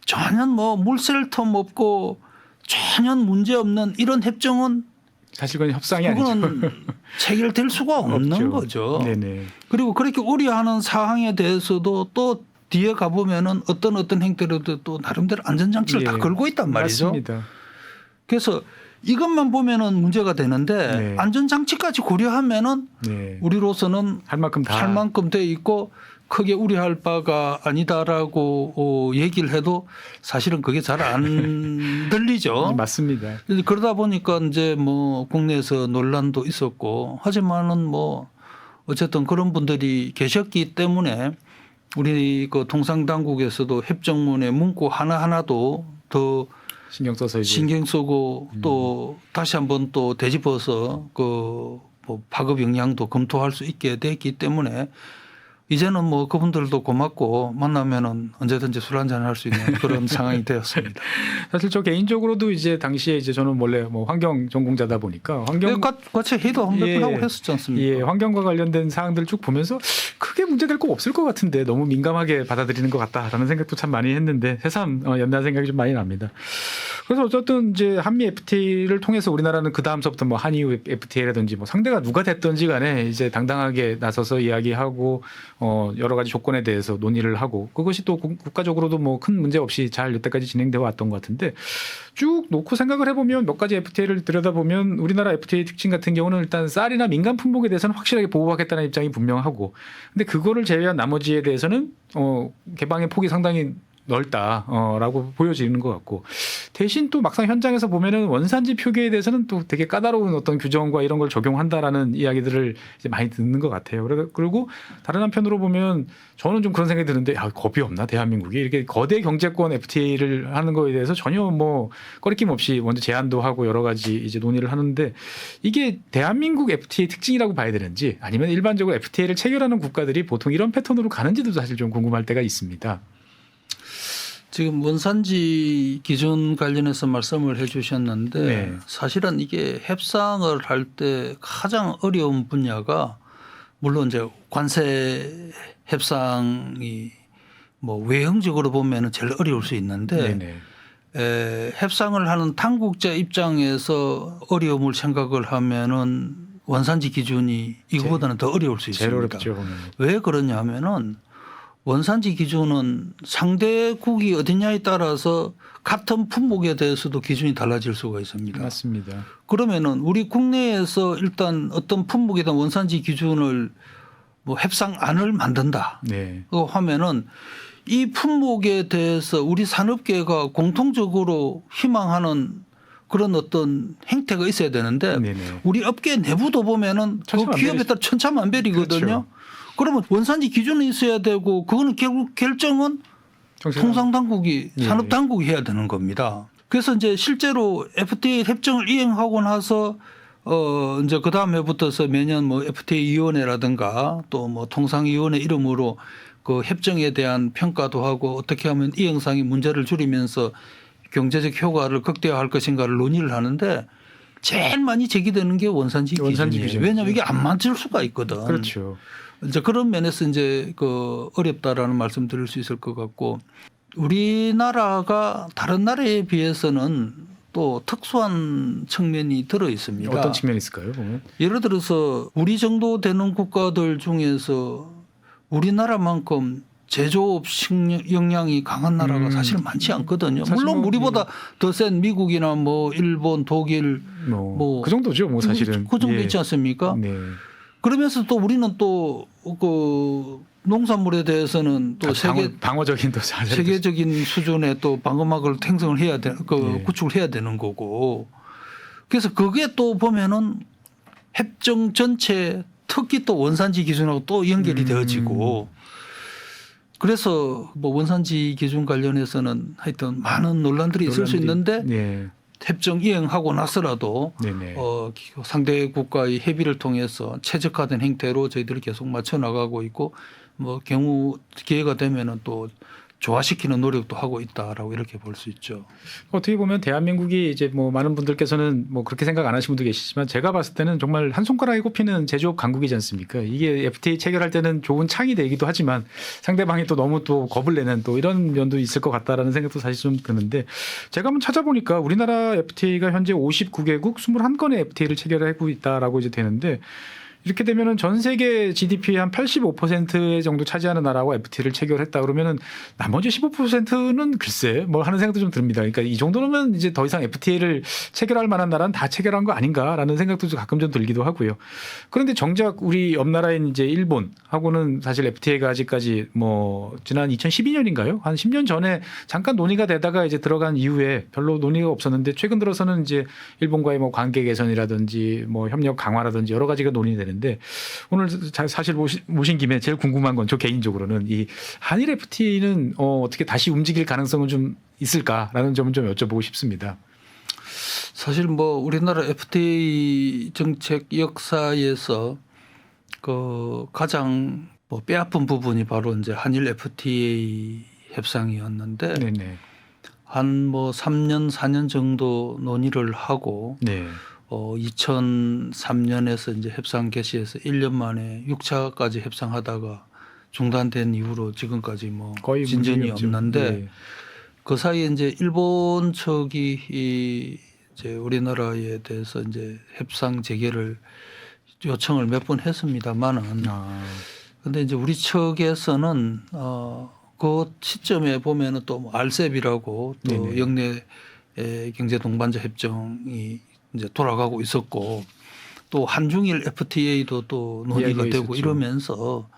전혀 뭐 물샐 틈 없고 전혀 문제 없는 이런 협정은 사실 그건 협상이 아니죠. 그거는 체결될 수가 없는 없죠. 거죠. 네네. 그리고 그렇게 우려하는 사항에 대해서도 또 뒤에 가보면은 어떤 행태로도 또 나름대로 안전장치를 다 걸고 있단 말이죠. 맞습니다. 그래서 이것만 보면은 문제가 되는데 네. 안전장치까지 고려하면은 네. 우리로서는 할 만큼 다. 할 만큼 돼 있고 크게 우려할 바가 아니다라고 얘기를 해도 사실은 그게 잘 안 들리죠. 맞습니다. 그러다 보니까 이제 뭐 국내에서 논란도 있었고 하지만은 뭐 어쨌든 그런 분들이 계셨기 때문에 우리 그 통상당국에서도 협정문의 문구 하나하나도 더 신경 써서 이제. 신경 쓰고 또 다시 한번 또 되짚어서 그 뭐 파급 영향도 검토할 수 있게 됐기 때문에 이제는 뭐 그분들도 고맙고 만나면은 언제든지 술 한잔 할 수 있는 그런 상황이 되었습니다. 사실 저 개인적으로도 이제 당시에 이제 저는 원래 뭐 환경 전공자다 보니까 환경 같이 회의도 한번 하고 했었지 않습니까? 예, 환경과 관련된 사항들 쭉 보면서 크게 문제될 거 없을 것 같은데 너무 민감하게 받아들이는 것 같다라는 생각도 참 많이 했는데 새삼 연단 생각이 좀 많이 납니다. 그래서 어쨌든 이제 한미 FTA를 통해서 우리나라는 그 다음서부터 뭐 한EU FTA라든지 뭐 상대가 누가 됐든지 간에 이제 당당하게 나서서 이야기하고 여러 가지 조건에 대해서 논의를 하고 그것이 또 국가적으로도 뭐 큰 문제 없이 잘 여태까지 진행되어 왔던 것 같은데 쭉 놓고 생각을 해보면 몇 가지 FTA를 들여다보면 우리나라 FTA 특징 같은 경우는 일단 쌀이나 민간 품목에 대해서는 확실하게 보호하겠다는 입장이 분명하고 근데 그거를 제외한 나머지에 대해서는 개방의 폭이 상당히 넓다라고 보여지는 것 같고 대신 또 막상 현장에서 보면은 원산지 표기에 대해서는 또 되게 까다로운 어떤 규정과 이런 걸 적용한다라는 이야기들을 이제 많이 듣는 것 같아요. 그리고 다른 한편으로 보면 저는 좀 그런 생각이 드는데 겁이 없나 대한민국이 이렇게 거대 경제권 FTA를 하는 거에 대해서 전혀 뭐 꺼리낌 없이 먼저 제안도 하고 여러 가지 이제 논의를 하는데 이게 대한민국 FTA 특징이라고 봐야 되는지 아니면 일반적으로 FTA를 체결하는 국가들이 보통 이런 패턴으로 가는지도 사실 좀 궁금할 때가 있습니다. 지금 원산지 기준 관련해서 말씀을 해 주셨는데 네. 사실은 이게 협상을 할 때 가장 어려운 분야가 물론 이제 관세 협상이 뭐 외형적으로 보면 제일 어려울 수 있는데 네네. 협상을 하는 당국자 입장에서 어려움을 생각을 하면은 원산지 기준이 이거보다는 더 어려울 수 있습니다. 제일 어렵죠. 왜 그러냐 하면은 원산지 기준은 상대국이 어디냐에 따라서 같은 품목에 대해서도 기준이 달라질 수가 있습니다. 맞습니다. 그러면은 우리 국내에서 일단 어떤 품목에 대한 원산지 기준을 뭐 협상안을 만든다. 네. 하면은 이 품목에 대해서 우리 산업계가 공통적으로 희망하는 그런 어떤 행태가 있어야 되는데 네네. 우리 업계 내부도 보면은 그 기업에 따라 천차만별이거든요. 그렇죠. 그러면 원산지 기준이 있어야 되고 그거는 결국 결정은 통상당국이 예. 산업당국이 해야 되는 겁니다. 그래서 이제 실제로 FTA 협정을 이행하고 나서 이제 그 다음 해부터서 매년 뭐 FTA 위원회라든가 또 뭐 통상위원회 이름으로 그 협정에 대한 평가도 하고 어떻게 하면 이 현상이 문제를 줄이면서 경제적 효과를 극대화할 것인가를 논의를 하는데 제일 많이 제기되는 게 원산지 기준이에요. 왜냐하면 이게 안 맞을 수가 있거든. 그렇죠. 이제 그런 면에서 이제 그 어렵다라는 말씀 드릴 수 있을 것 같고 우리나라가 다른 나라에 비해서는 또 특수한 측면이 들어 있습니다. 어떤 측면이 있을까요? 보면? 예를 들어서 우리 정도 되는 국가들 중에서 우리나라만큼 제조업 역량이 강한 나라가 사실 많지 않거든요. 사실 물론 뭐 우리보다 더 센 미국이나 뭐 일본, 독일 뭐 그 정도죠. 뭐 사실은 그 정도 예. 있지 않습니까? 네. 그러면서 또 우리는 또 그 농산물에 대해서는 또 방어적인 또 세계적인 수준의 또 방어막을 생성을 해야 돼, 네. 구축을 해야 되는 거고. 그래서 그게 또 보면은 협정 전체 특히 또 원산지 기준하고 또 연결이 되어지고. 그래서 뭐 원산지 기준 관련해서는 하여튼 많은 논란들이 있을 수 있는데 네. 협정 이행하고 나서라도 네네. 상대 국가의 협의를 통해서 최적화된 행태로 저희들이 계속 맞춰 나가고 있고 뭐 경우 기회가 되면은 또 조화시키는 노력도 하고 있다라고 이렇게 볼 수 있죠. 어떻게 보면 대한민국이 이제 뭐 많은 분들께서는 뭐 그렇게 생각 안 하시는 분도 계시지만 제가 봤을 때는 정말 한 손가락에 꼽히는 제조업 강국이지 않습니까? 이게 FTA 체결할 때는 좋은 창이 되기도 하지만 상대방이 또 너무 또 겁을 내는 또 이런 면도 있을 것 같다라는 생각도 사실 좀 드는데 제가 한번 찾아보니까 우리나라 FTA가 현재 59개국 21건의 FTA를 체결하고 있다라고 이제 되는데 이렇게 되면은 전 세계 GDP의 한 85% 정도 차지하는 나라와 FTA를 체결했다 그러면은 나머지 15%는 글쎄 뭐 하는 생각도 좀 듭니다. 그러니까 이 정도면 이제 더 이상 FTA를 체결할 만한 나라는 다 체결한 거 아닌가라는 생각도 가끔 좀 들기도 하고요. 그런데 정작 우리 옆 나라인 이제 일본하고는 사실 FTA가 아직까지 뭐 지난 2012년인가요? 한 10년 전에 잠깐 논의가 되다가 이제 들어간 이후에 별로 논의가 없었는데 최근 들어서는 이제 일본과의 뭐 관계 개선이라든지 뭐 협력 강화라든지 여러 가지가 논의되는 데 오늘 사실 모신 김에 제일 궁금한 건 저 개인적으로는 이 한일 FTA는 어떻게 다시 움직일 가능성은 좀 있을까라는 점을 좀 여쭤보고 싶습니다. 사실 뭐 우리나라 FTA 정책 역사에서 그 가장 뭐 뼈아픈 부분이 바로 이제 한일 FTA 협상이었는데 네네. 한 뭐 3년 4년 정도 논의를 하고 네. 2003년에서 이제 협상 개시해서 1년 만에 6차까지 협상하다가 중단된 이후로 지금까지 뭐 거의 진전이 없는데 네. 그 사이에 이제 일본 측이 이제 우리나라에 대해서 이제 협상 재개를 요청을 몇 번 했습니다만은 근데 이제 우리 측에서는 그 시점에 보면은 또 RCEP이라고 또 네네. 영내 경제 동반자 협정이 이제 돌아가고 있었고 또 한중일 FTA도 또 논의가 되고 있었죠. 이러면서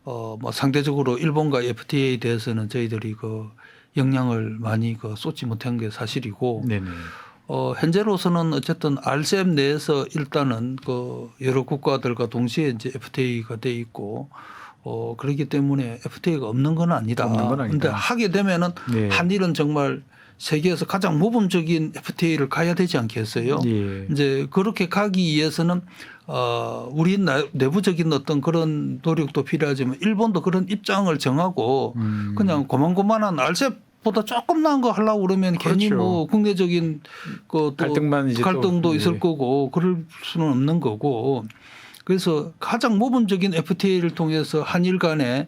뭐 상대적으로 일본과 FTA에 대해서는 저희들이 그 영향을 많이 쏟지 못한 게 사실이고 네네. 현재로서는 어쨌든 RCEP 내에서 일단은 그 여러 국가들과 동시에 이제 FTA가 돼 있고 그렇기 때문에 FTA가 없는 건 아니다. 그런데 하게 되면은 네. 한일은 정말 세계에서 가장 모범적인 FTA를 가야 되지 않겠어요? 예. 이제 그렇게 가기 위해서는 우리 내부적인 어떤 그런 노력도 필요하지만 일본도 그런 입장을 정하고 그냥 고만고만한 RCEP보다 조금 나은 거 하려고 그러면 그렇죠. 괜히 뭐 국내적인 그 갈등도 있을 거고 그럴 수는 없는 거고 그래서 가장 모범적인 FTA를 통해서 한일 간에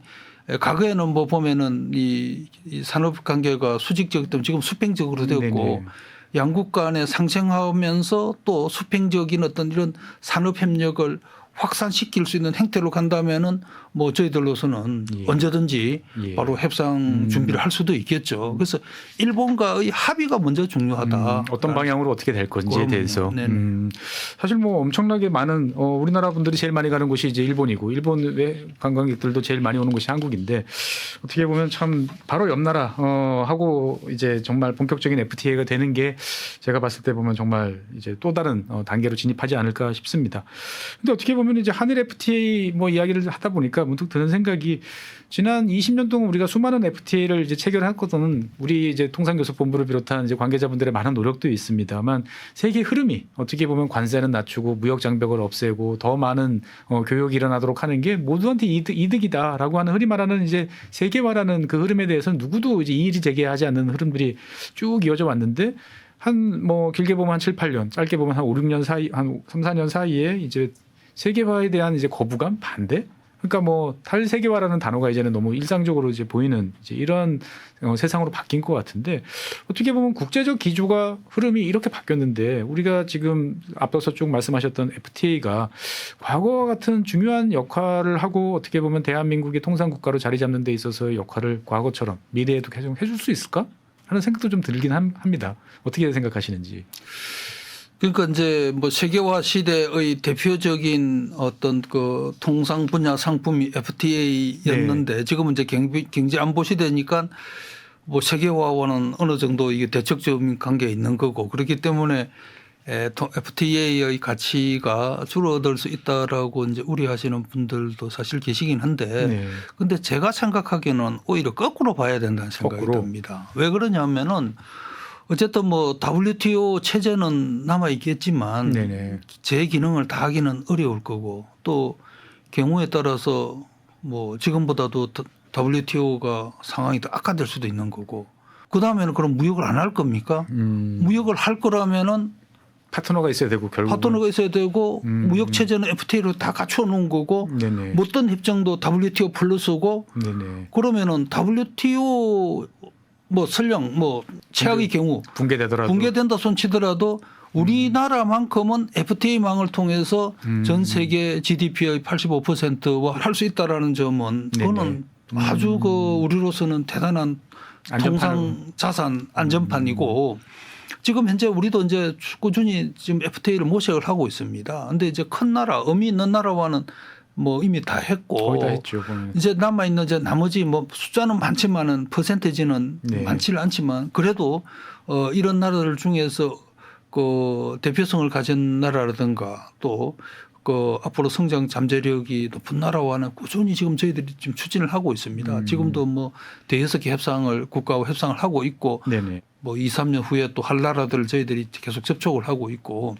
과거에는 뭐 보면은 이 산업 관계가 수직적이었다면 지금 수평적으로 되었고 네네. 양국 간에 상생하면서 또 수평적인 어떤 이런 산업 협력을 확산시킬 수 있는 행태로 간다면은 뭐 저희들로서는 예. 언제든지 예. 바로 협상 준비를 할 수도 있겠죠. 그래서 일본과의 합의가 먼저 중요하다. 어떤 방향으로 어떻게 될 건지에 대해서. 네네. 사실 뭐 엄청나게 많은 우리나라 분들이 제일 많이 가는 곳이 이제 일본이고 일본 외 관광객들도 제일 많이 오는 곳이 한국인데 어떻게 보면 참 바로 옆 나라 하고 이제 정말 본격적인 FTA가 되는 게 제가 봤을 때 보면 정말 이제 또 다른 단계로 진입하지 않을까 싶습니다. 근데 어떻게 보면 이제 한일 FTA 뭐 이야기를 하다 보니까 문득 드는 생각이 지난 20년 동안 우리가 수많은 FTA를 이제 체결했거든 우리 이제 통상교섭본부를 비롯한 이제 관계자분들의 많은 노력도 있습니다만 세계 흐름이 어떻게 보면 관세는 낮추고 무역 장벽을 없애고 더 많은 교역이 일어나도록 하는 게 모두한테 이득이다라고 하는 흔히 말하는 이제 세계화라는 그 흐름에 대해서는 누구도 이제 이의를 제기하지 않는 흐름들이 쭉 이어져 왔는데 한 뭐 길게 보면 한 7, 8년, 짧게 보면 한 5, 6년 사이, 한 3, 4년 사이에 이제 세계화에 대한 이제 거부감, 반대. 그러니까 뭐 탈세계화라는 단어가 이제는 너무 일상적으로 이제 보이는 이제 이런 세상으로 바뀐 것 같은데 어떻게 보면 국제적 기조가 흐름이 이렇게 바뀌었는데 우리가 지금 앞서서 쭉 말씀하셨던 FTA가 과거와 같은 중요한 역할을 하고 어떻게 보면 대한민국의 통상국가로 자리 잡는 데 있어서의 역할을 과거처럼 미래에도 계속 해줄 수 있을까 하는 생각도 좀 들긴 합니다. 어떻게 생각하시는지. 그러니까 이제 뭐 세계화 시대의 대표적인 어떤 그 통상 분야 상품이 FTA였는데 지금은 이제 경제 안보 시대니까 뭐 세계화와는 어느 정도 이게 대척적인 관계에 있는 거고 그렇기 때문에 FTA의 가치가 줄어들 수 있다라고 이제 우려하시는 분들도 사실 계시긴 한데 근데 제가 생각하기에는 오히려 거꾸로 봐야 된다는 생각이 듭니다. 왜 그러냐면은 어쨌든 뭐 WTO 체제는 남아 있겠지만 제 기능을 다 하기는 어려울 거고 또 경우에 따라서 뭐 지금보다도 WTO가 상황이 더 악화될 수도 있는 거고 그 다음에는 그럼 무역을 안 할 겁니까? 무역을 할 거라면은 파트너가 있어야 되고 결국 파트너가 있어야 되고 무역 체제는 FTA로 다 갖춰 놓은 거고 못던 협정도 WTO 플러스고 그러면은 WTO 뭐 설령 뭐 최악의 경우 붕괴된다 손치더라도 우리나라만큼은 FTA망을 통해서 전 세계 GDP의 85%와 할 수 있다라는 점은 그거는 아주 그 우리로서는 대단한 통상 자산 안전판이고 지금 현재 우리도 이제 꾸준히 지금 FTA를 모색을 하고 있습니다. 그런데 이제 큰 나라, 의미 있는 나라와는 뭐 이미 다 했고 거의 다 했죠. 이제 남아 있는 이제 나머지 뭐 숫자는 많지만은 퍼센테이지는 많지는 않지만 그래도 이런 나라들 중에서 그 대표성을 가진 나라라든가 또 그 앞으로 성장 잠재력이 높은 나라와는 꾸준히 지금 저희들이 지금 추진을 하고 있습니다. 지금도 뭐 대여섯 개 협상을 국가와 협상을 하고 있고 뭐 2, 3년 후에 또 할 나라들을 저희들이 계속 접촉을 하고 있고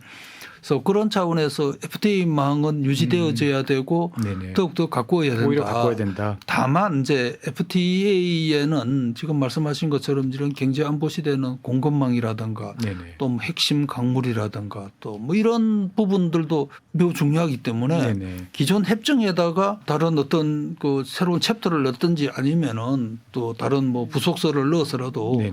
그래서 그런 차원에서 FTA망은 유지되어져야 되고 더욱더 가꾸어야 된다. 오히려 가꿔야 된다. 다만 이제 FTA에는 지금 말씀하신 것처럼 이런 경제 안보 시대는 공급망이라든가 또 뭐 핵심 강물이라든가 또 뭐 이런 부분들도 매우 중요하기 때문에 기존 협정에다가 다른 어떤 그 새로운 챕터를 넣든지 아니면은 또 다른 뭐 부속서를 넣어서라도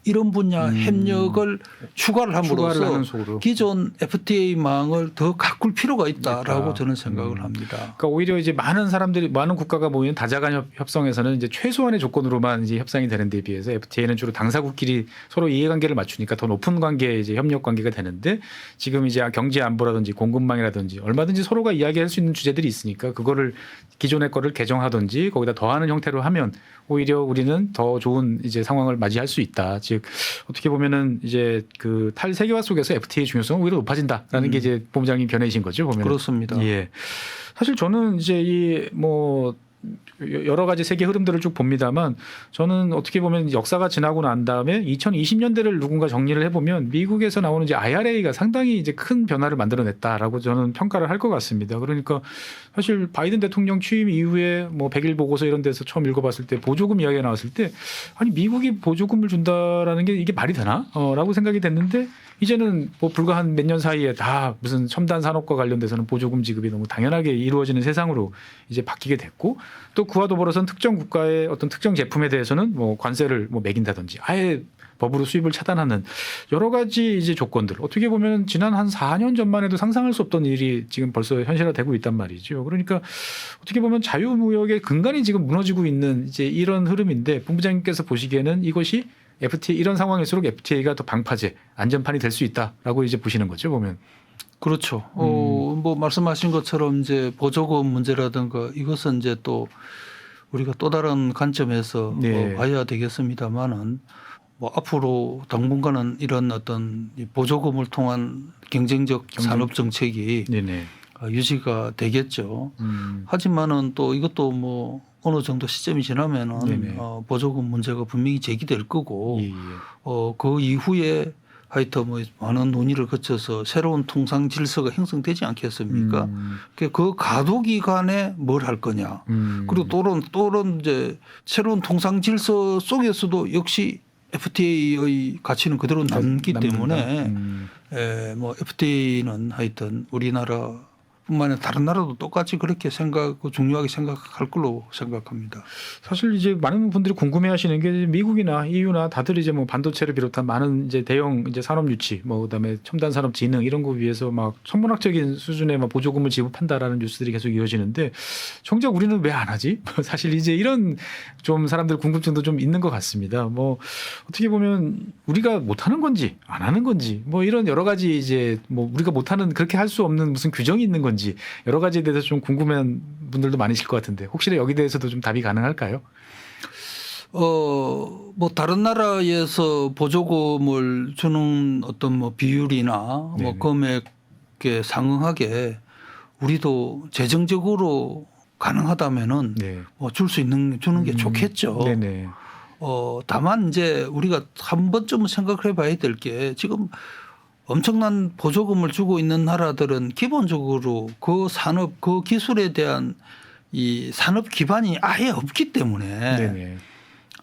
이런 분야 협력을 추가를 함으로써 기존 FTA 망을 더 가꿀 필요가 있다라고 저는 생각을 합니다. 그러니까 오히려 이제 많은 사람들이 많은 국가가 모이는 다자간 협상에서는 이제 최소한의 조건으로만 이제 협상이 되는 데 비해서 FTA는 주로 당사국끼리 서로 이해관계를 맞추니까 더 높은 관계 이제 협력 관계가 되는데 지금 이제 경제 안보라든지 공급망이라든지 얼마든지 서로가 이야기할 수 있는 주제들이 있으니까 그거를 기존의 거를 개정하든지 거기다 더하는 형태로 하면 오히려 우리는 더 좋은 이제 상황을 맞이할 수 있다. 즉 어떻게 보면은 이제 그 탈세계화 속에서 FTA의 중요성은 오히려 높아진다라는 게 이제 본부장님 견해이신 거죠. 보면 그렇습니다. 예. 사실 저는 이제 이 뭐 여러 가지 세계 흐름들을 쭉 봅니다만 저는 어떻게 보면 역사가 지나고 난 다음에 2020년대를 누군가 정리를 해보면 미국에서 나오는 이제 IRA가 상당히 이제 큰 변화를 만들어냈다라고 저는 평가를 할 것 같습니다. 그러니까 사실 바이든 대통령 취임 이후에 뭐 100일 보고서 이런 데서 처음 읽어봤을 때 보조금 이야기가 나왔을 때 아니 미국이 보조금을 준다라는 게 이게 말이 되나? 라고 생각이 됐는데 이제는 뭐 불과 한 몇 년 사이에 다 무슨 첨단 산업과 관련돼서는 보조금 지급이 너무 당연하게 이루어지는 세상으로 이제 바뀌게 됐고 또 그와 더불어서는 특정 국가의 어떤 특정 제품에 대해서는 뭐 관세를 뭐 매긴다든지 아예 법으로 수입을 차단하는 여러 가지 이제 조건들 어떻게 보면 지난 한 4년 전만 해도 상상할 수 없던 일이 지금 벌써 현실화되고 있단 말이죠. 그러니까 어떻게 보면 자유무역의 근간이 지금 무너지고 있는 이제 이런 흐름인데 본부장님께서 보시기에는 이것이 FTA 이런 상황일수록 FTA가 더 방파제 안전판이 될 수 있다라고 이제 보시는 거죠 보면. 그렇죠. 뭐 말씀하신 것처럼 이제 보조금 문제라든가 이것은 이제 또 우리가 또 다른 관점에서 네. 봐야 되겠습니다만은 뭐 앞으로 당분간은 이런 어떤 이 보조금을 통한 경쟁적 산업 정책이 네네. 유지가 되겠죠. 하지만은 또 이것도 뭐 어느 정도 시점이 지나면은 네네. 보조금 문제가 분명히 제기될 거고 예, 예. 그 이후에 하여튼 뭐 많은 논의를 거쳐서 새로운 통상 질서가 형성되지 않겠습니까? 그 가도 기간에 뭘 할 거냐. 그리고 또는 이제 새로운 통상 질서 속에서도 역시 FTA의 가치는 그대로 남기 때문에 뭐 FTA는 하여튼 우리나라뿐만 아니라 다른 나라도 똑같이 그렇게 중요하게 생각할 걸로 생각합니다. 사실 이제 많은 분들이 궁금해하시는 게 미국이나 EU나 다들 이제 뭐 반도체를 비롯한 많은 이제 대형 이제 산업 유치, 뭐 그다음에 첨단 산업 진흥 이런 거 위해서 막 천문학적인 수준의 막 보조금을 지급한다라는 뉴스들이 계속 이어지는데 정작 우리는 왜 안 하지? 사실 이제 이런 좀 사람들 궁금증도 좀 있는 것 같습니다. 뭐 어떻게 보면 우리가 못하는 건지 안 하는 건지 뭐 이런 여러 가지 이제 뭐 우리가 못하는 그렇게 할 수 없는 무슨 규정이 있는 건지 여러 가지에 대해서 좀 궁금한 분들도 많으실 것 같은데 혹시 여기 대해서도 좀 답이 가능할까요? 뭐 다른 나라에서 보조금을 주는 어떤 뭐 비율이나 네네. 뭐 금액에 상응하게 우리도 재정적으로 가능하다면은 네. 뭐 줄 수 있는 주는 게 좋겠죠. 네네. 다만 이제 우리가 한 번쯤은 생각을 해봐야 될 게 지금 엄청난 보조금을 주고 있는 나라들은 기본적으로 그 산업, 그 기술에 대한 이 산업 기반이 아예 없기 때문에 네네.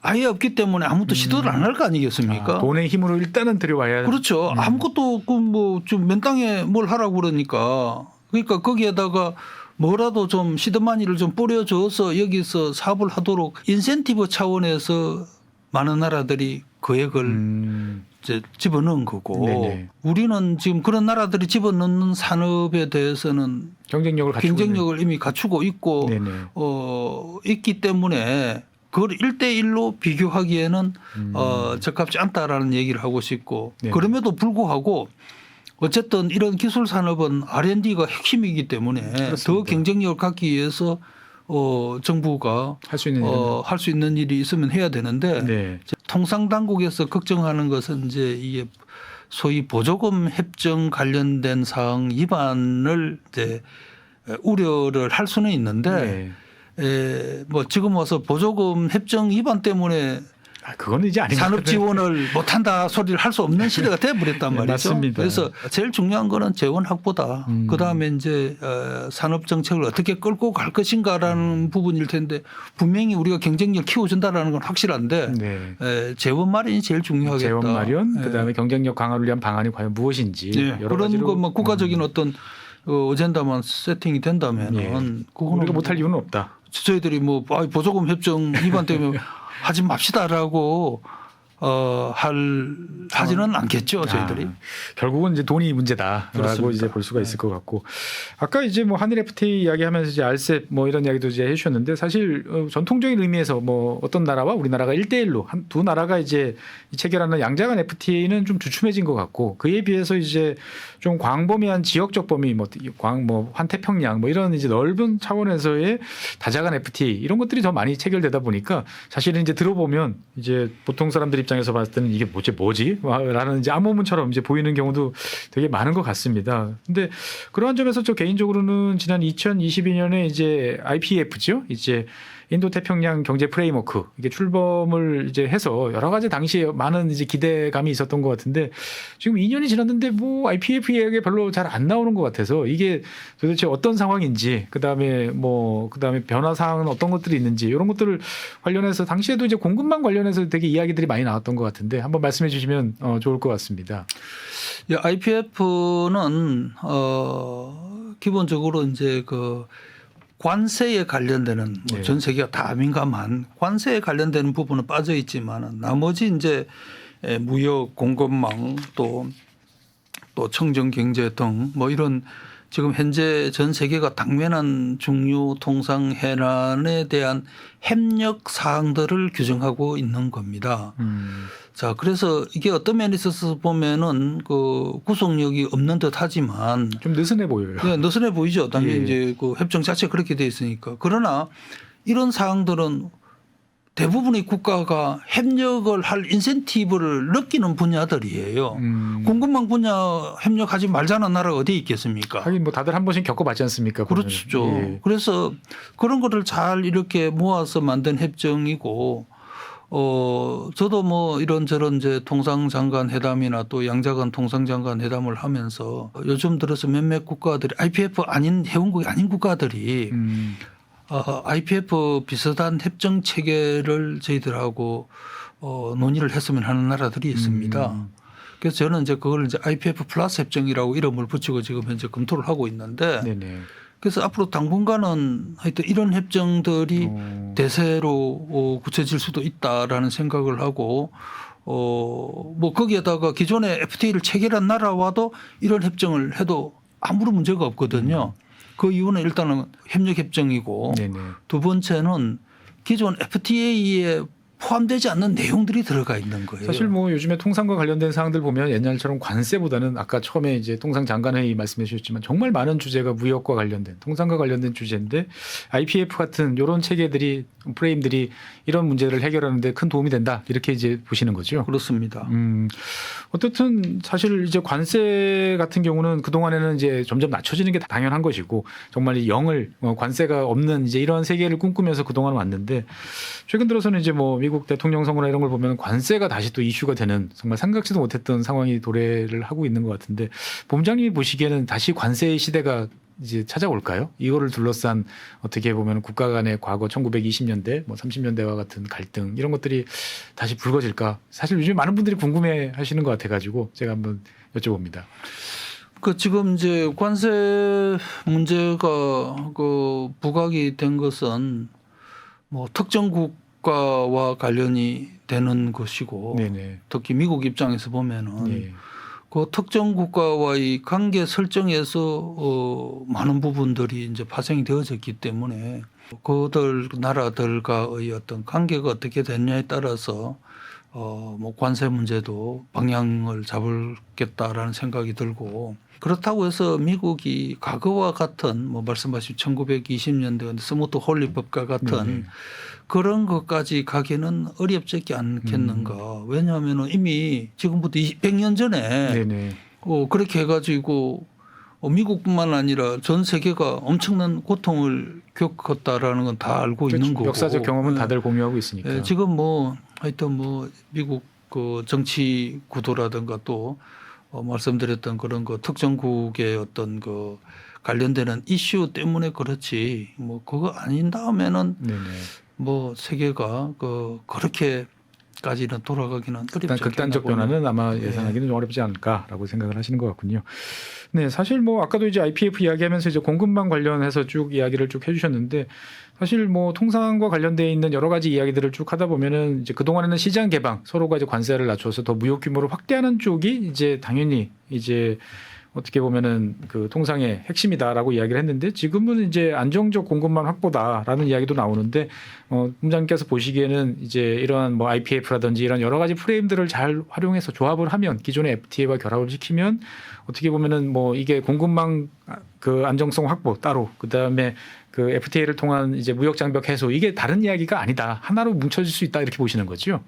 아예 없기 때문에 아무도 시도를 안 할 거 아니겠습니까? 돈의 힘으로 일단은 들여와야. 그렇죠. 아무것도 그 뭐 좀 맨땅에 뭘 하라고 그러니까 거기에다가 뭐라도 좀 시드마니를 좀 뿌려줘서 여기서 사업을 하도록 인센티브 차원에서 많은 나라들이 계획을 이제 집어넣은 거고 네네. 우리는 지금 그런 나라들이 집어넣는 산업에 대해서는 경쟁력을 이미 갖추고 있고 네네. 있기 때문에 그걸 1대1로 비교하기에는 적합지 않다라는 얘기를 하고 싶고 네네. 그럼에도 불구하고 어쨌든 이런 기술 산업은 R&D가 핵심이기 때문에 그렇습니다. 더 경쟁력을 갖기 위해서 정부가 할 수 있는 할 수 있는 일이 있으면 해야 되는데 네. 통상 당국에서 걱정하는 것은 이제 이게 소위 보조금 협정 관련된 사항 위반을 이제 우려를 할 수는 있는데 뭐 지금 와서 보조금 협정 위반 때문에 그건 이제 아닌 산업 지원을 못한다 소리를 할 수 없는 시대가 돼버렸단 말이죠. 맞습니다. 그래서 제일 중요한 거는 재원 확보다. 그다음에 이제 산업 정책을 어떻게 끌고 갈 것인가라는 부분일 텐데 분명히 우리가 경쟁력 키워준다라는 건 확실한데 네. 재원 마련이 제일 중요하겠다. 재원 마련, 그다음에 경쟁력 강화를 위한 방안이 과연 무엇인지 여러 그런 가지로 것만 국가적인 어떤 어젠다만 세팅이 된다면은 그거는 우리가 못할 이유는 없다. 저희들이 뭐 보조금 협정 위반 때문에 하지 맙시다라고 하지는 않겠죠, 저희들이. 결국은 이제 돈이 문제다라고 이제 볼 수가 있을 것 같고, 아까 이제 뭐 한일 FTA 이야기하면서 이제 RCEP 뭐 이런 이야기도 이제 해주셨는데 사실 전통적인 의미에서 뭐 어떤 나라와 우리나라가 1대1로 두 나라가 이제 체결하는 양자간 FTA는 좀 주춤해진 것 같고, 그에 비해서 이제 좀 광범위한 지역적 범위 뭐 환태평양 뭐 이런 이제 넓은 차원에서의 다자간 FTA 이런 것들이 더 많이 체결되다 보니까 사실은 이제 들어보면 이제 보통 사람들 입장에서 봤을 때는 이게 뭐지? 라는 이제 암호문처럼 이제 보이는 경우도 되게 많은 것 같습니다. 근데 그러한 점에서 저 개인적으로는 지난 2022년에 이제 IPEF죠. 이제 인도 태평양 경제 프레임워크 이게 출범을 이제 해서 여러 가지 당시에 많은 이제 기대감이 있었던 것 같은데 지금 2년이 지났는데 뭐 IPEF 이야기 별로 잘 안 나오는 것 같아서 이게 도대체 어떤 상황인지 그다음에 변화 사항은 어떤 것들이 있는지 이런 것들을 관련해서 당시에도 이제 공급망 관련해서 되게 이야기들이 많이 나왔던 것 같은데 한번 말씀해 주시면 좋을 것 같습니다. IPEF는 기본적으로 이제 관세에 관련되는 네. 전 세계가 다 민감한 관세에 관련되는 부분은 빠져 있지만 나머지 이제 무역, 공급망 또 청정 경제 등 뭐 이런 지금 현재 전 세계가 당면한 중요 통상 해란에 대한 협력 사항들을 규정하고 있는 겁니다. 자, 그래서 이게 어떤 면에 있어서 보면은 그 구속력이 없는 듯 하지만 좀 느슨해 보여요. 네, 느슨해 보이죠. 당연히 예. 이제 그 협정 자체가 그렇게 돼 있으니까. 그러나 이런 사항들은 대부분의 국가가 협력을 할 인센티브를 느끼는 분야들이에요. 공급망 분야 협력하지 말자는 나라가 어디 있겠습니까? 하긴 뭐 다들 한 번씩 겪어봤지 않습니까? 그렇죠. 예. 그래서 그런 거를 잘 이렇게 모아서 만든 협정이고 저도 뭐 이런저런 이제 통상장관 회담이나 또 양자간 통상장관 회담을 하면서 요즘 들어서 몇몇 국가들이 IPF 아닌 회원국이 아닌 국가들이 IPF 비슷한 협정 체계를 저희들하고 논의를 했으면 하는 나라들이 있습니다. 그래서 저는 이제 그걸 이제 IPF 플러스 협정이라고 이름을 붙이고 지금 현재 검토를 하고 있는데 네네. 그래서 앞으로 당분간은 하여튼 이런 협정들이 대세로 굳혀질 수도 있다라는 생각을 하고 뭐 거기에다가 기존에 FTA를 체결한 나라와도 이런 협정을 해도 아무런 문제가 없거든요. 그 이유는 일단은 협력 협정이고 네네. 두 번째는 기존 FTA에 포함되지 않는 내용들이 들어가 있는 거예요. 사실 뭐 요즘에 통상과 관련된 사항들 보면 옛날처럼 관세보다는 아까 처음에 이제 통상 장관회의 말씀해 주셨지만 정말 많은 주제가 무역과 관련된 통상과 관련된 주제인데 IPF 같은 이런 체계들이 프레임들이 이런 문제를 해결하는데 큰 도움이 된다 이렇게 이제 보시는 거죠. 그렇습니다. 어떻든 사실 이제 관세 같은 경우는 그 동안에는 이제 점점 낮춰지는 게 당연한 것이고 정말 이 영을 관세가 없는 이제 이런 세계를 꿈꾸면서 그 동안 왔는데 최근 들어서는 이제 뭐 미국 대통령 선거나 이런 걸 보면 관세가 다시 또 이슈가 되는 정말 생각지도 못했던 상황이 도래를 하고 있는 것 같은데 본부장님이 보시기에는 다시 관세의 시대가 이제 찾아올까요? 이거를 둘러싼 어떻게 보면 국가 간의 과거 1920년대 뭐 30년대와 같은 갈등 이런 것들이 다시 불거질까? 사실 요즘 많은 분들이 궁금해 하시는 것 같아 가지고 제가 한번 여쭤봅니다. 그 지금 이제 관세 문제가 그 부각이 된 것은 뭐 특정 국가와 관련이 되는 것이고 네네. 특히 미국 입장에서 보면은 예. 그 특정 국가와의 관계 설정에서 많은 부분들이 이제 파생이 되어졌기 때문에 그들 나라들과의 어떤 관계가 어떻게 됐냐에 따라서 뭐 관세 문제도 방향을 잡을겠다라는 생각이 들고 그렇다고 해서 미국이 과거와 같은 뭐 말씀하신 1920년대 스무트 홀리법과 같은 네네. 그런 것까지 가기는 어렵지 않겠는가. 왜냐하면 이미 지금부터 100년 전에 네네. 그렇게 해가지고 미국뿐만 아니라 전 세계가 엄청난 고통을 겪었다라는 건 다 알고 그렇죠. 있는 거고. 역사적 경험은 네. 다들 공유하고 있으니까. 네, 지금 뭐 하여튼 뭐 미국 그 정치 구도라든가 또 말씀드렸던 그런 거 특정국의 어떤 그 관련되는 이슈 때문에 그렇지 뭐 그거 아닌 다음에는 네네. 뭐 세계가 그렇게까지는 돌아가기는 어렵지 일단 극단적 않겠나 변화는 아마 네. 예상하기는 좀 어렵지 않을까라고 생각을 하시는 것 같군요. 네, 사실 뭐 아까도 이제 IPF 이야기하면서 이제 공급망 관련해서 쭉 이야기를 쭉 해주셨는데 사실 뭐 통상과 관련돼 있는 여러 가지 이야기들을 쭉 하다 보면은 이제 그 동안에는 시장 개방 서로가 이제 관세를 낮춰서 더 무역 규모를 확대하는 쪽이 이제 당연히 이제 어떻게 보면은 그 통상의 핵심이다라고 이야기를 했는데 지금은 이제 안정적 공급망 확보다라는 이야기도 나오는데 본부장님께서 보시기에는 이제 이러한 뭐 IPF라든지 이런 여러 가지 프레임들을 잘 활용해서 조합을 하면 기존의 FTA와 결합을 시키면 어떻게 보면은 뭐 이게 공급망 그 안정성 확보 따로 그다음에 그 FTA를 통한 이제 무역 장벽 해소 이게 다른 이야기가 아니다 하나로 뭉쳐질 수 있다 이렇게 보시는 거죠.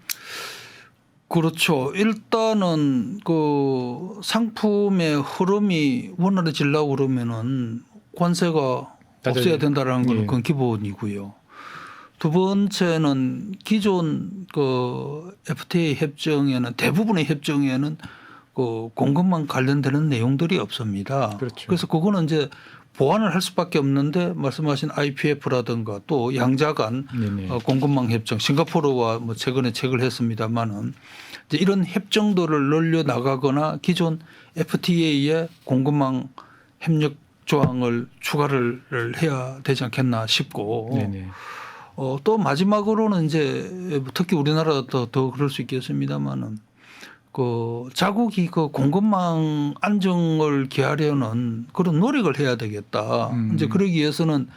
그렇죠. 일단은 그 상품의 흐름이 원활해지려고 그러면은 관세가 없어야 된다라는 건 예. 그건 기본이고요. 두 번째는 기존 그 FTA 협정에는 대부분의 협정에는 그 공급망 관련되는 내용들이 없습니다. 그렇죠. 그래서 그거는 이제 보완을 할 수밖에 없는데 말씀하신 IPF라든가 또 양자간 공급망 협정 싱가포르와 뭐 최근에 체결을 했습니다만은 이제 이런 협정들을 늘려 나가거나 기존 FTA의 공급망 협력 조항을 추가를 해야 되지 않겠나 싶고 네네. 또 마지막으로는 이제 특히 우리나라도 더 그럴 수 있겠습니다만은 그 자국이 그 공급망 안정을 기하려는 그런 노력을 해야 되겠다. 이제 그러기 위해서는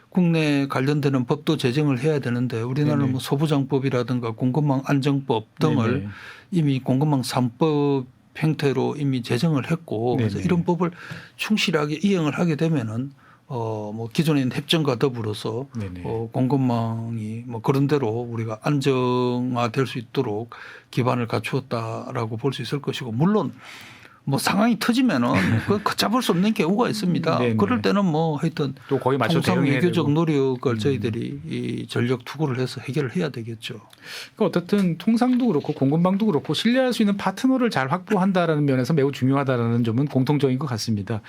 국내 관련되는 법도 제정을 해야 되는데 우리나라는 네네. 뭐 소부장법이라든가 공급망 안정법 등을 네네. 이미 공급망 3법 형태로 이미 제정을 했고 그래서 네네. 이런 법을 충실하게 이행을 하게 되면은 뭐 기존에 있는 협정과 더불어서 네네. 공급망이 뭐 그런 대로 우리가 안정화될 수 있도록 기반을 갖추었다라고 볼 수 있을 것이고 물론 뭐 상황이 터지면은 그 걷잡을 수 없는 경우가 있습니다. 네네. 그럴 때는 뭐 하여튼 또 거기 맞춰 통상 대응해야 외교적 되고. 노력을 저희들이 이 전력 투구를 해서 해결을 해야 되겠죠. 그러니까 어떻든 통상도 그렇고 공급망도 그렇고 신뢰할 수 있는 파트너를 잘 확보한다라는 면에서 매우 중요하다라는 점은 공통적인 것 같습니다.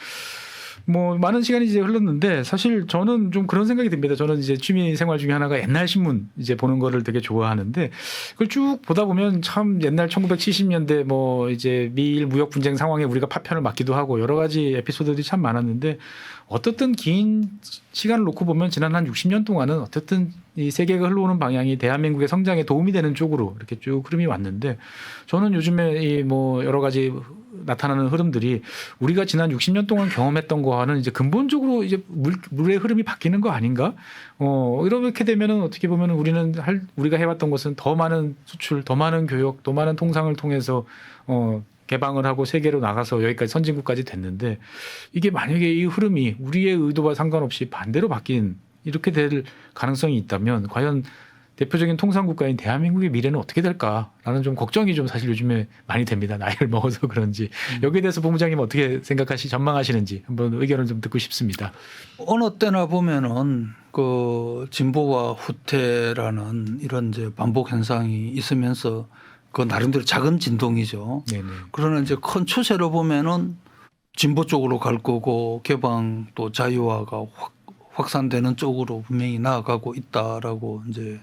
뭐 많은 시간이 이제 흘렀는데 사실 저는 좀 그런 생각이 듭니다. 저는 이제 취미 생활 중에 하나가 옛날 신문 이제 보는 거를 되게 좋아하는데 그걸 쭉 보다 보면 참 옛날 1970년대 뭐 이제 미일 무역 분쟁 상황에 우리가 파편을 맞기도 하고 여러 가지 에피소드들이 참 많았는데 어떻든 긴 시간을 놓고 보면 지난 한 60년 동안은 어쨌든 이 세계가 흘러오는 방향이 대한민국의 성장에 도움이 되는 쪽으로 이렇게 쭉 흐름이 왔는데 저는 요즘에 이 뭐 여러 가지 나타나는 흐름들이 우리가 지난 60년 동안 경험했던 거와는 이제 근본적으로 이제 물의 흐름이 바뀌는 거 아닌가? 이렇게 되면은 어떻게 보면은 우리가 해왔던 것은 더 많은 수출, 더 많은 교육, 더 많은 통상을 통해서 개방을 하고 세계로 나가서 여기까지 선진국까지 됐는데 이게 만약에 이 흐름이 우리의 의도와 상관없이 반대로 바뀐 이렇게 될 가능성이 있다면 과연 대표적인 통상국가인 대한민국의 미래는 어떻게 될까라는 좀 걱정이 좀 사실 요즘에 많이 됩니다. 나이를 먹어서 그런지. 여기에 대해서 본부장님 어떻게 전망하시는지 한번 의견을 좀 듣고 싶습니다. 어느 때나 보면은 그 진보와 후퇴라는 이런 이제 반복 현상이 있으면서 그 나름대로 작은 진동이죠. 네네. 그러나 이제 큰 추세로 보면은 진보 쪽으로 갈 거고 개방 또 자유화가 확산되는 쪽으로 분명히 나아가고 있다라고 이제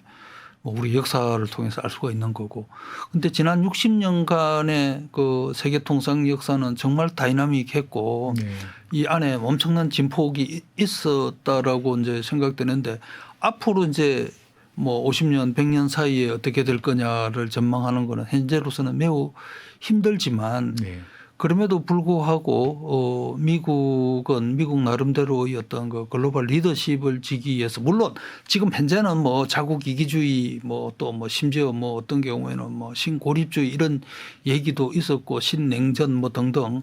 뭐 우리 역사를 통해서 알 수가 있는 거고. 근데 지난 60년간의 그 세계 통상 역사는 정말 다이나믹했고 네. 이 안에 엄청난 진폭이 있었다라고 이제 생각되는데 앞으로 이제 뭐 50년, 100년 사이에 어떻게 될 거냐를 전망하는 거는 현재로서는 매우 힘들지만 네. 그럼에도 불구하고 미국은 미국 나름대로의 어떤 그 글로벌 리더십을 지기 위해서 물론 지금 현재는 뭐 자국 이기주의 뭐 또 뭐 심지어 뭐 어떤 경우에는 뭐 신고립주의 이런 얘기도 있었고 신냉전 뭐 등등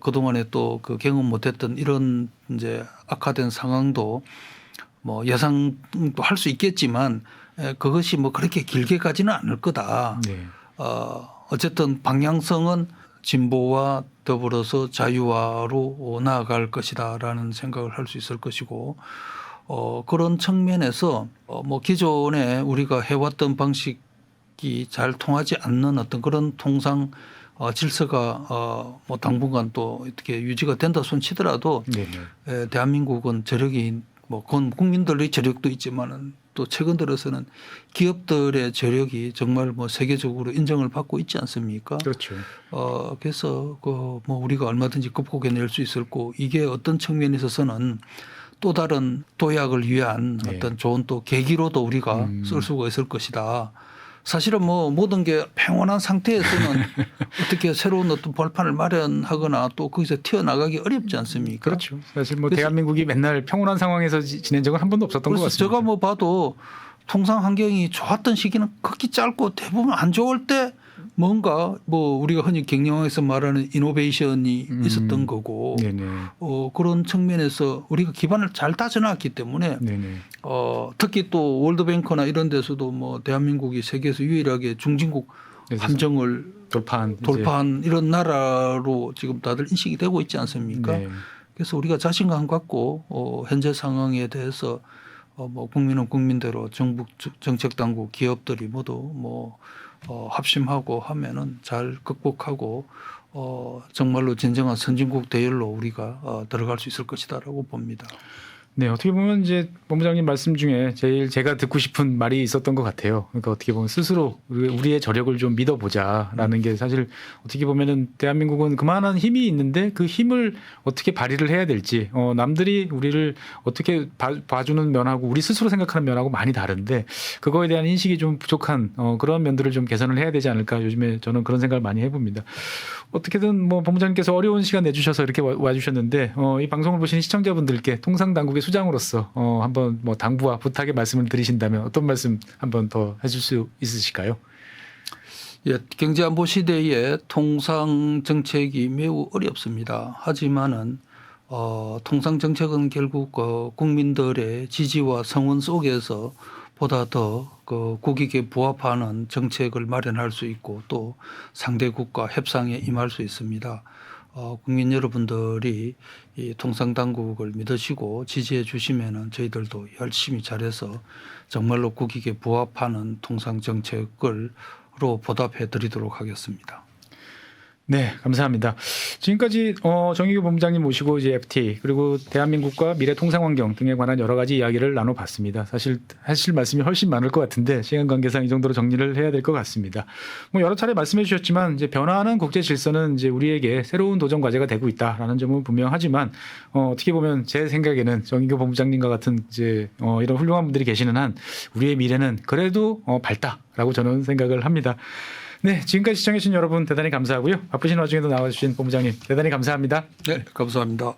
그동안에 또 그 경험 못했던 이런 이제 악화된 상황도 뭐 예상도 할 수 있겠지만 그것이 뭐 그렇게 길게 가지는 않을 거다. 네. 어쨌든 방향성은 진보와 더불어서 자유화로 나아갈 것이다라는 생각을 할 수 있을 것이고 그런 측면에서 뭐 기존에 우리가 해왔던 방식이 잘 통하지 않는 어떤 그런 통상 질서가 뭐 당분간 또 어떻게 유지가 된다 손치더라도 네네. 대한민국은 저력이 뭐 국민들의 저력도 있지만은 또 최근 들어서는 기업들의 저력이 정말 뭐 세계적으로 인정을 받고 있지 않습니까? 그렇죠. 그래서 그 뭐 우리가 얼마든지 극복해낼 수 있을 거고 이게 어떤 측면에 있어서는 또 다른 도약을 위한 네. 어떤 좋은 또 계기로도 우리가 쓸 수가 있을 것이다. 사실은 뭐 모든 게 평온한 상태에서는 어떻게 새로운 어떤 벌판을 마련하거나 또 거기서 튀어나가기 어렵지 않습니까? 그렇죠. 사실 뭐 대한민국이 맨날 평온한 상황에서 지낸 적은 한 번도 없었던 것 같습니다. 제가 뭐 봐도 통상 환경이 좋았던 시기는 극히 짧고 대부분 안 좋을 때 뭔가 뭐 우리가 흔히 경영에서 말하는 이노베이션이 있었던 거고 네네. 그런 측면에서 우리가 기반을 잘 다져놨기 때문에 네네. 특히 또 월드뱅크나 이런 데서도 뭐 대한민국이 세계에서 유일하게 중진국 함정을 돌파한 이런 나라로 지금 다들 인식이 되고 있지 않습니까? 네. 그래서 우리가 자신감 갖고 현재 상황에 대해서 뭐 국민은 국민대로 정부 정책 당국 기업들이 모두 뭐 합심하고 하면은 잘 극복하고 정말로 진정한 선진국 대열로 우리가 들어갈 수 있을 것이다라고 봅니다. 네, 어떻게 보면 이제 본부장님 말씀 중에 제일 제가 듣고 싶은 말이 있었던 것 같아요. 그러니까 어떻게 보면 스스로 우리의 저력을 좀 믿어보자라는 게 사실 어떻게 보면은 대한민국은 그만한 힘이 있는데 그 힘을 어떻게 발휘를 해야 될지 남들이 우리를 어떻게 봐주는 면하고 우리 스스로 생각하는 면하고 많이 다른데 그거에 대한 인식이 좀 부족한 그런 면들을 좀 개선을 해야 되지 않을까 요즘에 저는 그런 생각을 많이 해봅니다. 어떻게든 뭐 본부장님께서 어려운 시간 내주셔서 이렇게 와주셨는데 이 방송을 보시는 시청자분들께 통상당국의 수장으로서 한번 뭐 당부와 부탁의 말씀을 드리신다면 어떤 말씀 한번 더 해줄 수 있으실까요? 예, 경제안보 시대에 통상 정책이 매우 어렵습니다. 하지만은 통상 정책은 결국 국민들의 지지와 성원 속에서 보다 더 국익에 부합하는 정책을 마련할 수 있고 또 상대국과 협상에 임할 수 있습니다. 국민 여러분들이 이 통상당국을 믿으시고 지지해 주시면은 저희들도 열심히 잘해서 정말로 국익에 부합하는 통상정책으로 보답해 드리도록 하겠습니다. 네, 감사합니다. 지금까지 정의규 본부장님 모시고 이제 FTA 그리고 대한민국과 미래 통상 환경 등에 관한 여러 가지 이야기를 나눠봤습니다. 사실 하실 말씀이 훨씬 많을 것 같은데 시간 관계상 이 정도로 정리를 해야 될 것 같습니다. 뭐 여러 차례 말씀해 주셨지만 이제 변화하는 국제 질서는 이제 우리에게 새로운 도전 과제가 되고 있다라는 점은 분명하지만 어떻게 보면 제 생각에는 정의규 본부장님과 같은 이제 이런 훌륭한 분들이 계시는 한 우리의 미래는 그래도 밝다라고 저는 생각을 합니다. 네, 지금까지 시청해주신 여러분 대단히 감사하고요. 바쁘신 와중에도 나와주신 본부장님 대단히 감사합니다. 네, 감사합니다.